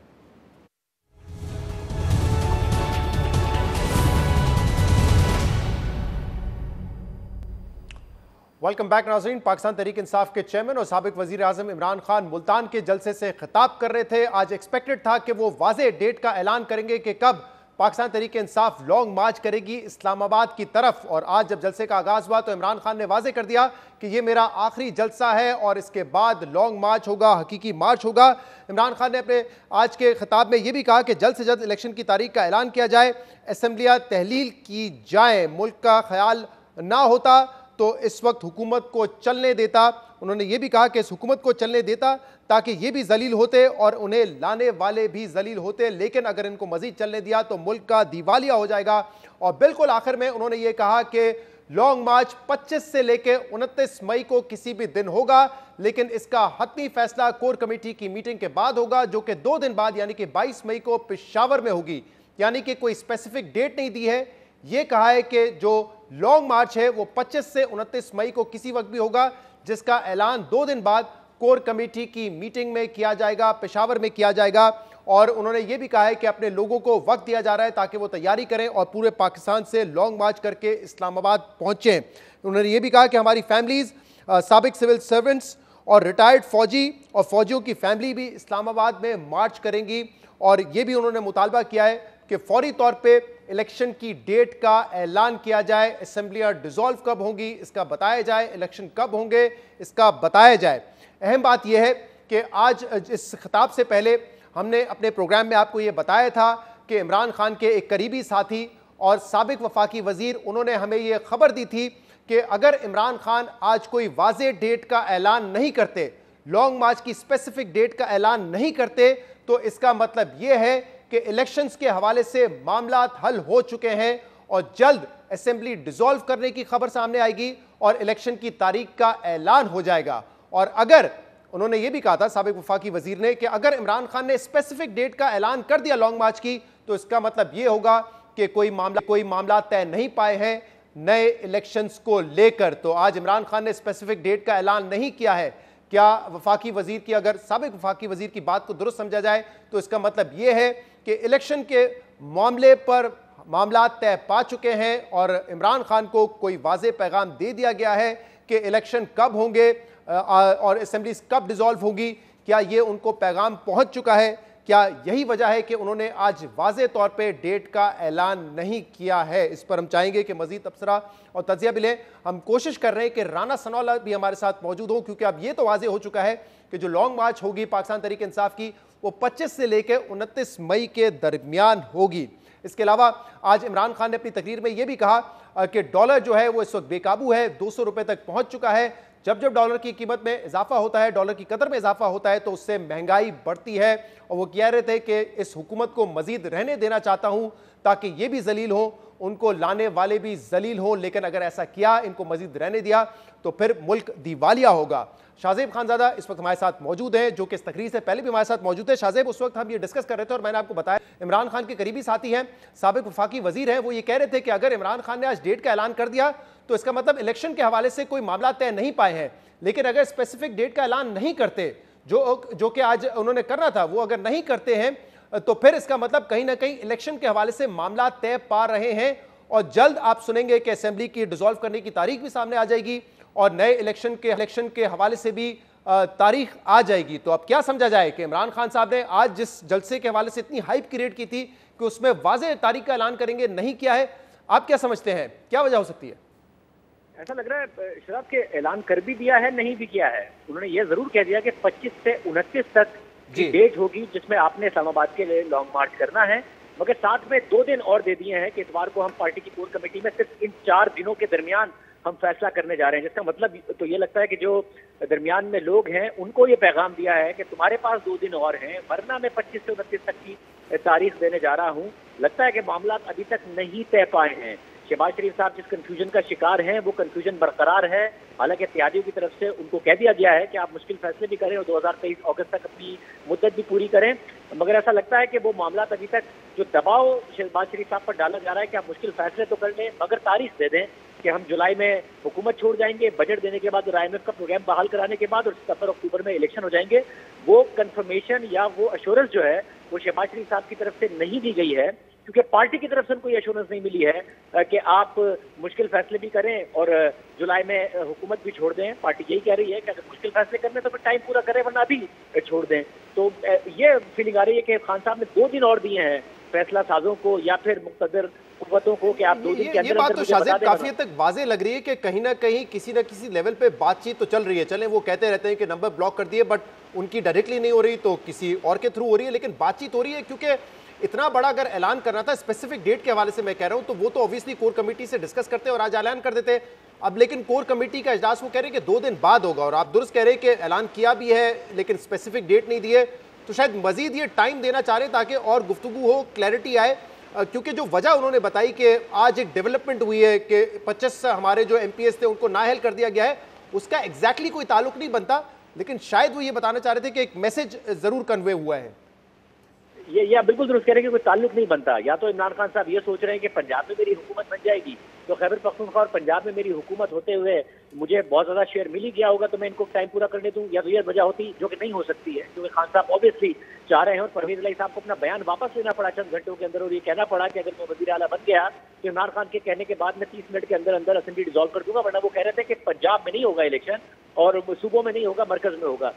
वेलकम बैक नाज़रीन। पाकिस्तान तहरीक इंसाफ के चेयरमैन और साबिक वज़ीर आज़म इमरान खान मुल्तान के जलसे से खिताब कर रहे थे। आज एक्सपेक्टेड था कि वो वाज़े डेट का ऐलान करेंगे कि कब पाकिस्तान तहरीक इंसाफ लॉन्ग मार्च करेगी इस्लामाबाद की तरफ, और आज जब जलसे का आगाज़ हुआ तो इमरान खान ने वाज़े कर दिया कि ये मेरा आखिरी जलसा है और इसके बाद लॉन्ग मार्च होगा, हकीकी मार्च होगा। इमरान खान ने अपने आज के खिताब में ये भी कहा कि जल्द से जल्द इलेक्शन की तारीख का ऐलान किया जाए, असम्बलियाँ तहलील की जाए, मुल्क का ख्याल ना होता तो इस वक्त हुकूमत को चलने देता। उन्होंने ये भी कहा कि इस हुकूमत को चलने देता ताकि ये भी जलील होते और उन्हें लाने वाले भी जलील होते, लेकिन अगर इनको मजीद चलने दिया तो मुल्क का दिवालिया हो जाएगा। और बिल्कुल आखिर में उन्होंने ये कहा कि लॉन्ग मार्च 25 से लेकर 29 मई को किसी भी दिन होगा, लेकिन इसका हतमी फैसला कोर कमेटी की मीटिंग के बाद होगा, जो कि 2 दिन बाद यानी कि 22 मई को पेशावर में होगी। यानी कि कोई स्पेसिफिक डेट नहीं दी है, ये कहा है कि जो लॉन्ग मार्च है वो 25 से 29 मई को किसी वक्त भी होगा, जिसका ऐलान 2 दिन बाद कोर कमेटी की मीटिंग में किया जाएगा, पेशावर में किया जाएगा। और उन्होंने ये भी कहा है कि अपने लोगों को वक्त दिया जा रहा है ताकि वो तैयारी करें और पूरे पाकिस्तान से लॉन्ग मार्च करके इस्लामाबाद पहुंचे। उन्होंने ये भी कहा कि हमारी फैमिलीज, साबिक सिविल सर्वेंट्स और रिटायर्ड फौजी और फौजियों की फैमिली भी इस्लामाबाद में मार्च करेंगी। और ये भी उन्होंने मुतालबा किया है कि फौरी तौर पे इलेक्शन की डेट का ऐलान किया जाए, असेंबलियां डिसॉल्व कब होंगी इसका बताया जाए, इलेक्शन कब होंगे इसका बताया जाए। अहम बात यह है कि आज इस खिताब से पहले हमने अपने प्रोग्राम में आपको ये बताया था कि इमरान खान के एक करीबी साथी और साबिक वफाकी वजीर, उन्होंने हमें ये खबर दी थी कि अगर इमरान खान आज कोई वाज़ेह डेट का ऐलान नहीं करते, लॉन्ग मार्च की स्पेसिफिक डेट का ऐलान नहीं करते, तो इसका मतलब यह है कि इलेक्शंस के हवाले से मामला हल हो चुके हैं और जल्द असेंबली डिसॉल्व करने की खबर सामने आएगी और इलेक्शन की तारीख का ऐलान हो जाएगा। और अगर उन्होंने ये भी कहा था साबिक वफाकी वजीर ने कि अगर इमरान खान ने स्पेसिफिक डेट का ऐलान कर दिया लॉन्ग मार्च की, तो इसका मतलब ये होगा कि कोई मामला तय नहीं पाए हैं नए इलेक्शंस को लेकर। तो आज इमरान खान ने स्पेसिफिक डेट का ऐलान नहीं किया है। क्या वफाकी वजीर की, अगर साबिक वफाकी वजीर की बात को दुरुस्त समझा जाए तो इसका मतलब यह है कि इलेक्शन के मामले पर मामला तय पा चुके हैं और इमरान खान को कोई वाज़ेह पैगाम दे दिया गया है कि इलेक्शन कब होंगे और असेंबली कब डिसॉल्व होगी। क्या ये उनको पैगाम पहुंच चुका है? क्या यही वजह है कि उन्होंने आज वाज़ेह तौर पे डेट का ऐलान नहीं किया है? इस पर हम चाहेंगे कि मजीद तबसरा और तजिया भी लें। हम कोशिश कर रहे हैं कि राना सनौला भी हमारे साथ मौजूद हो, क्योंकि अब ये तो वाज़ेह हो चुका है कि जो लॉन्ग मार्च होगी पाकिस्तान तहरीक इंसाफ की, वो 25 से लेकर 29 मई के दरमियान होगी। इसके अलावा आज इमरान खान ने अपनी तकरीर में यह भी कहा कि डॉलर जो है वो इस वक्त बेकाबू है, 200 रुपए तक पहुंच चुका है। जब जब डॉलर की कीमत में इजाफा होता है, डॉलर की कदर में इजाफा होता है, तो उससे महंगाई बढ़ती है। और वो कह रहे थे कि इस हुकूमत को मजीद रहने देना चाहता हूं ताकि ये भी जलील हो, उनको लाने वाले भी जलील हों, लेकिन अगर ऐसा किया, इनको मजीद रहने दिया, तो फिर मुल्क दिवालिया होगा। शाहजेब खानजादा इस वक्त हमारे साथ मौजूद हैं, जो कि इस तकरीर से पहले भी हमारे साथ मौजूद थे। शाहजेब, उस वक्त हम ये डिस्कस कर रहे थे और मैंने आपको बताया इमरान खान के करीबी साथी हैं, साबिक वफाकी वजीर हैं, वो ये कह रहे थे कि अगर इमरान खान ने आज डेट का ऐलान कर दिया तो इसका मतलब इलेक्शन के हवाले से कोई मामला तय नहीं पाए हैं। लेकिन अगर स्पेसिफिक डेट का ऐलान नहीं करते, जो कि आज उन्होंने करना था, वो अगर नहीं करते हैं तो फिर इसका मतलब कहीं ना कहीं इलेक्शन के हवाले से मामला तय पा रहे हैं। और जल्द आप सुनेंगे कि असेंबली की डिसॉल्व करने की तारीख भी सामने आ जाएगी और नए इलेक्शन के हवाले से भी तारीख आ जाएगी। तो अब क्या समझा जाए कि इमरान खान साहब ने आज जिस जलसे के हवाले से इतनी हाइप क्रिएट की थी कि उसमें वाज़ेह तारीख का ऐलान करेंगे, नहीं किया है। आप क्या समझते हैं, क्या वजह हो सकती है? ऐसा लग रहा है शराब के ऐलान कर भी दिया है, नहीं भी किया है। उन्होंने ये जरूर कह दिया कि 25 से 29 तक की डेट होगी जिसमें आपने इस्लामाबाद के लिए लॉन्ग मार्च करना है, मगर साथ में 2 दिन और दे दिए हैं कि इतवार को हम पार्टी की कोर कमेटी में सिर्फ इन 4 दिनों के दरमियान हम फैसला करने जा रहे हैं। जिसका मतलब तो ये लगता है कि जो दरमियान में लोग हैं उनको ये पैगाम दिया है कि तुम्हारे पास 2 दिन और हैं, वरना मैं 25 से 29 तक की तारीख देने जा रहा हूँ। लगता है कि मामला अभी तक नहीं तय पाए हैं। शहबाज शरीफ साहब जिस कंफ्यूजन का शिकार हैं वो कंफ्यूजन बरकरार है। हालांकि इत्तेहादियों की तरफ से उनको कह दिया गया है कि आप मुश्किल फैसले भी करें और 2023 अगस्त तक अपनी मुद्दत भी पूरी करें, मगर ऐसा लगता है कि वो मामला अभी तक जो दबाव शहबाज शरीफ साहब पर डाला जा रहा है कि आप मुश्किल फैसले तो कर लें मगर तारीख दे दें कि हम जुलाई में हुकूमत छोड़ जाएंगे, बजट देने के बाद और IMF का प्रोग्राम बहाल कराने के बाद और सितंबर अक्टूबर में इलेक्शन हो जाएंगे, वो कंफर्मेशन या वो अश्योरेंस जो है वो शहबाज शरीफ साहब की तरफ से नहीं दी गई है, क्योंकि पार्टी की तरफ से उनको एश्योरेंस नहीं मिली है कि आप मुश्किल फैसले भी करें और जुलाई में हुकूमत भी छोड़ दें। पार्टी यही कह रही है कि अगर मुश्किल फैसले करने तो फिर टाइम पूरा करें, वरना अभी छोड़ दें। तो ये फीलिंग आ रही है कि खान साहब ने 2 दिन और दिए हैं फैसला साजों को या फिर मुक़्तदर कुव्वतों को कि आप 2 दिन के अंदर। ये बात तो शाहजेब काफी हद तक वाज़ेह लग रही है कि कहीं ना कहीं किसी न किसी लेवल पे बातचीत तो चल रही है। चलें, वो कहते रहते हैं कि नंबर ब्लॉक कर दिए, बट उनकी डायरेक्टली नहीं हो रही तो किसी और के थ्रू हो रही है, लेकिन बातचीत हो रही है। क्योंकि इतना बड़ा अगर ऐलान करना था स्पेसिफिक डेट के हवाले से, मैं कह रहा हूं, तो वो तो ऑब्वियसली कोर कमेटी से डिस्कस करते और आज ऐलान कर देते। अब लेकिन कोर कमेटी का इजलास वो कह रहे हैं कि 2 दिन बाद होगा, और आप दुरुस्त कह रहे हैं कि ऐलान किया भी है लेकिन स्पेसिफिक डेट नहीं दी है। तो शायद मजीद ये टाइम देना चाह रहे ताकि और गुफ्तगू हो, क्लैरिटी आए। क्योंकि जो वजह उन्होंने बताई कि आज एक डेवलपमेंट हुई है कि 25 हमारे जो MPs थे उनको नाअहल कर दिया गया है, उसका एग्जैक्टली कोई ताल्लुक नहीं बनता, लेकिन शायद वो ये बताना चाह रहे थे कि एक मैसेज जरूर कन्वे हुआ है। ये बिल्कुल दुरुस्त कह रहे हैं कि कोई ताल्लुक नहीं बनता। या तो इमरान खान साहब ये सोच रहे हैं कि पंजाब में मेरी हुकूमत बन जाएगी तो खैबर पख्तूनख्वा और पंजाब में मेरी हुकूमत होते हुए मुझे बहुत ज़्यादा शेयर मिल ही गया होगा तो मैं इनको टाइम पूरा करने दूँ, या तो ये वजह होती जो कि नहीं हो सकती है, क्योंकि खान साहब ऑब्वियसली चाह रहे हैं और परवेज इलाही साहब को अपना बयान वापस लेना पड़ा चंद घंटों के अंदर और ये कहना पड़ा कि अगर मैं वज़ीर आला बन गया तो इमरान खान के कहने के बाद मैं 30 मिनट के अंदर अंदर असेंबली डिसॉल्व कर दूंगा, वरना वो कह रहे थे कि पंजाब में नहीं होगा इलेक्शन और सूबों में नहीं होगा, मरकज में होगा।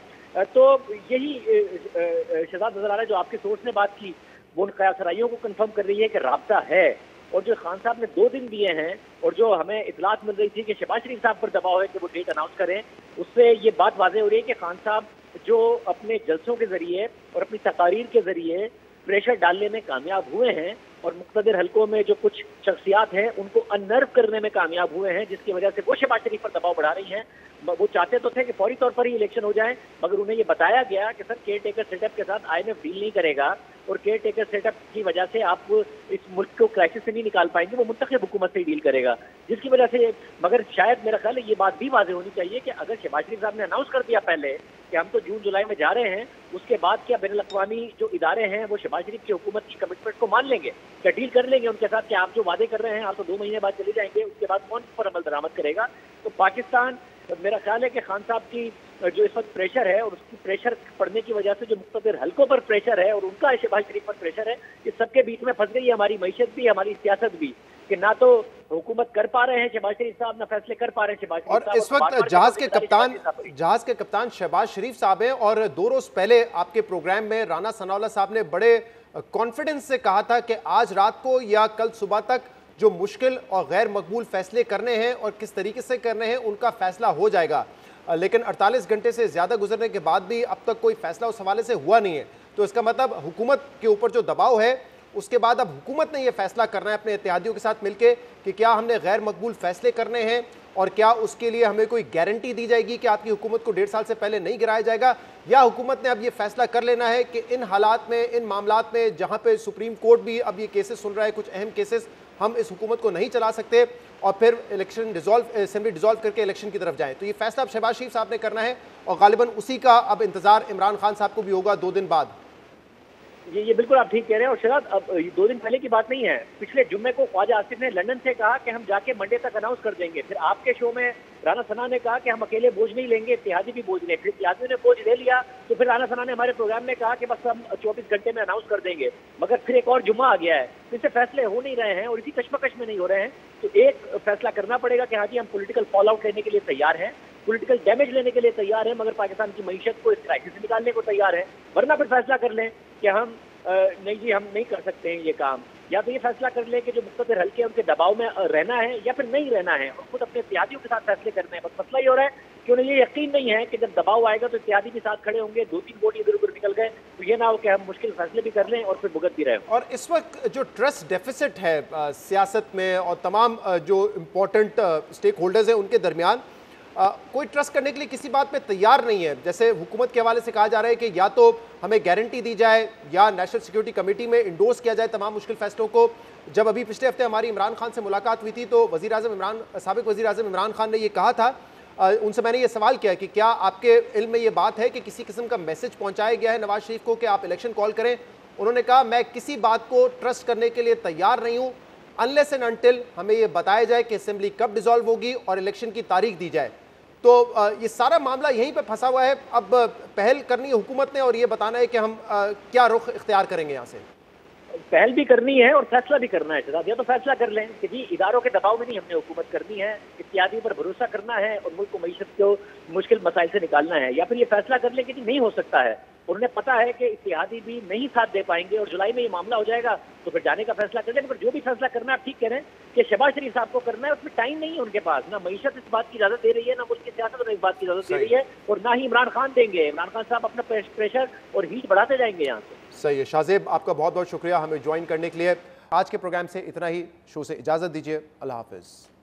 तो यही शहजाद नजर आ रहा है जो आपके सोर्स ने बात की, वो उन कयासराइयों को कंफर्म कर रही है कि राब्ता है। और जो खान साहब ने 2 दिन दिए हैं और जो हमें इतलात मिल रही थी कि शहबाज शरीफ साहब पर दबाव है कि वो डेट अनाउंस करें, उससे ये बात वाज़ेह हो रही है कि खान साहब जो अपने जलसों के जरिए और अपनी तकारीर के जरिए प्रेशर डालने में कामयाब हुए हैं और मुख्तलिफ हलकों में जो कुछ शख्सियात हैं उनको अनर्व करने में कामयाब हुए हैं, जिसकी वजह से वो शहबाज शरीफ पर दबाव बढ़ा रही हैं। वो चाहते तो थे कि फौरी तौर पर ही इलेक्शन हो जाए, मगर उन्हें ये बताया गया कि सर केयर टेकर सेटअप के साथ IMF डील नहीं करेगा और केयर टेकर सेटअप की वजह से आप इस मुल्क को क्राइसिस से नहीं निकाल पाएंगे, वो मुंतखब हुकूमत से ही डील करेगा, जिसकी वजह से। मगर शायद मेरा ख्याल है ये बात भी वाज़ेह होनी चाहिए कि अगर शहबाज शरीफ साहब ने अनाउंस कर दिया पहले कि हम तो जून जुलाई में जा रहे हैं, उसके बाद क्या बैनुल अक़वामी जो इदारे हैं वो शहबाज शरीफ की हुकूमत की कमिटमेंट को मान लेंगे, क्या डील कर लेंगे उनके साथ कि आप जो वादे कर रहे हैं आप तो 2 महीने बाद चले जाएंगे, उसके बाद कौन पर अमल दरामद करेगा। तो पाकिस्तान, मेरा ख्याल है कि खान साहब की जो इस वक्त प्रेशर है और उसकी प्रेशर पड़ने की वजह से जो मुख्तलिफ हलकों पर प्रेशर है और उनका शहबाज शरीफ पर प्रेशर है, इस सबके बीच में फंस गई है हमारी मईशत भी, हमारी सियासत भी, कि ना तो हुकूमत कर पा रहे हैं शहबाज शरीफ साहब, ना फैसले कर पा रहे हैं शहबाज शरीफ साहब। और इस वक्त जहाज के कप्तान शहबाज शरीफ साहब हैं और 2 रोज पहले आपके प्रोग्राम में राना सनाउल्लाह साहब ने बड़े कॉन्फिडेंस से कहा था कि आज रात को या कल सुबह तक जो मुश्किल और गैर मकबूल फैसले करने हैं और किस तरीके से करने हैं उनका फैसला हो जाएगा, लेकिन 48 घंटे से ज़्यादा गुजरने के बाद भी अब तक कोई फैसला उस हवाले से हुआ नहीं है। तो इसका मतलब हुकूमत के ऊपर जो दबाव है उसके बाद अब हुकूमत ने यह फैसला करना है अपने इत्तेहादियों के साथ मिलकर कि क्या हमने गैर मकबूल फैसले करने हैं और क्या उसके लिए हमें कोई गारंटी दी जाएगी कि आपकी हुकूमत को 1.5 साल से पहले नहीं गिराया जाएगा, या हुकूमत ने अब ये फैसला कर लेना है कि इन हालात में, इन मामलात में जहां पे सुप्रीम कोर्ट भी अब ये केसेस सुन रहा है, कुछ अहम केसेस, हम इस हुकूमत को नहीं चला सकते और फिर इलेक्शन असेंबली डिसॉल्व करके इलेक्शन की तरफ जाएं। तो ये फैसला अब शहबाज शरीफ साहब ने करना है और गालिबन उसी का अब इंतजार इमरान खान साहब को भी होगा 2 दिन बाद। ये बिल्कुल आप ठीक कह रहे हैं। और शहजाद, अब 2 दिन पहले की बात नहीं है, पिछले जुम्मे को ख्वाजा आसिफ ने लंदन से कहा कि हम जाके मंडे तक अनाउंस कर देंगे। फिर आपके शो में राना सना ने कहा कि हम अकेले बोझ नहीं लेंगे, इत्तेहादी भी बोझ लें। फिर इत्तेहादियों ने बोझ ले लिया तो फिर राना सना ने हमारे प्रोग्राम में कहा कि बस हम 24 घंटे में अनाउंस कर देंगे, मगर फिर एक और जुम्मा आ गया है, इससे फैसले हो नहीं रहे हैं और इसी कशमकश में नहीं हो रहे हैं। तो एक फैसला करना पड़ेगा कि हाँ जी हम पॉलिटिकल फॉल आउट लेने के लिए तैयार हैं, पॉलिटिकल डैमेज लेने के लिए तैयार हैं, मगर पाकिस्तान की मईशत को इस क्राइसिस से निकालने को तैयार है। वरना फिर फैसला कर लें कि हम नहीं जी हम नहीं कर सकते हैं ये काम, या तो ये फैसला कर ले कि जो मुख्तलिफ हल्के उनके दबाव में रहना है या फिर नहीं रहना है और खुद अपने इत्तेहादियों के साथ फैसले करने हैं। बस मसला ये हो रहा है कि उन्हें ये यकीन नहीं है कि जब दबाव आएगा तो इत्तेहादी भी साथ खड़े होंगे, 2-3 वोट इधर उधर निकल गए तो ये ना हो कि हम मुश्किल फैसले भी कर लें और फिर भुगत भी रहे। और इस वक्त जो ट्रस्ट डेफिसिट है सियासत में और तमाम जो इम्पोर्टेंट स्टेक होल्डर्स हैं उनके दरमियान, कोई ट्रस्ट करने के लिए किसी बात पे तैयार नहीं है। जैसे हुकूमत के हवाले से कहा जा रहा है कि या तो हमें गारंटी दी जाए या नेशनल सिक्योरिटी कमेटी में इंडोर्स किया जाए तमाम मुश्किल फैसलों को। जब अभी पिछले हफ्ते हमारी इमरान खान से मुलाकात हुई थी तो साबिक वज़ीर आज़म इमरान खान ने ये कहा था, उनसे मैंने ये सवाल किया कि क्या आपके इल्म में ये बात है कि किसी किस्म का मैसेज पहुँचाया गया है नवाज शरीफ को कि आप इलेक्शन कॉल करें। उन्होंने कहा मैं किसी बात को ट्रस्ट करने के लिए तैयार नहीं हूँ अनलेस एंड अनटिल हमें ये बताया जाए कि असेंबली कब डिसॉल्व होगी और इलेक्शन की तारीख दी जाए। तो ये सारा मामला यहीं पे फंसा हुआ है। अब पहल करनी है हुकूमत ने और ये बताना है कि हम क्या रुख इख्तियार करेंगे। यहाँ से पहल भी करनी है और फैसला भी करना है शहजाद। या तो फैसला कर लें कि जी इदारों के दबाव में नहीं हमने हुकूमत करनी है, इत्तेहादियों पर भरोसा करना है और मुल्क को मईशत को मुश्किल मसाइल से निकालना है, या फिर ये फैसला कर लें कि जी नहीं हो सकता है और उन्हें पता है कि इत्तेहादी भी नहीं साथ दे पाएंगे और जुलाई में ये मामला हो जाएगा तो फिर जाने का फैसला कर लें। पर जो भी फैसला करना है आप ठीक कह रहे हैं कि शहबाज शरीफ साहब को करना है, उसमें टाइम नहीं है उनके पास, ना मईशत इस बात की इजाजत दे रही है, ना मुल्क की सियासत इस बात की इजाजत दे रही है और ना ही इमरान खान देंगे। इमरान खान साहब अपना प्रेशर और हीट बढ़ाते जाएंगे यहाँ से। सही है शाहजेब, आपका बहुत बहुत शुक्रिया हमें ज्वाइन करने के लिए। आज के प्रोग्राम से इतना ही, शो से इजाजत दीजिए। अल्लाह हाफिज।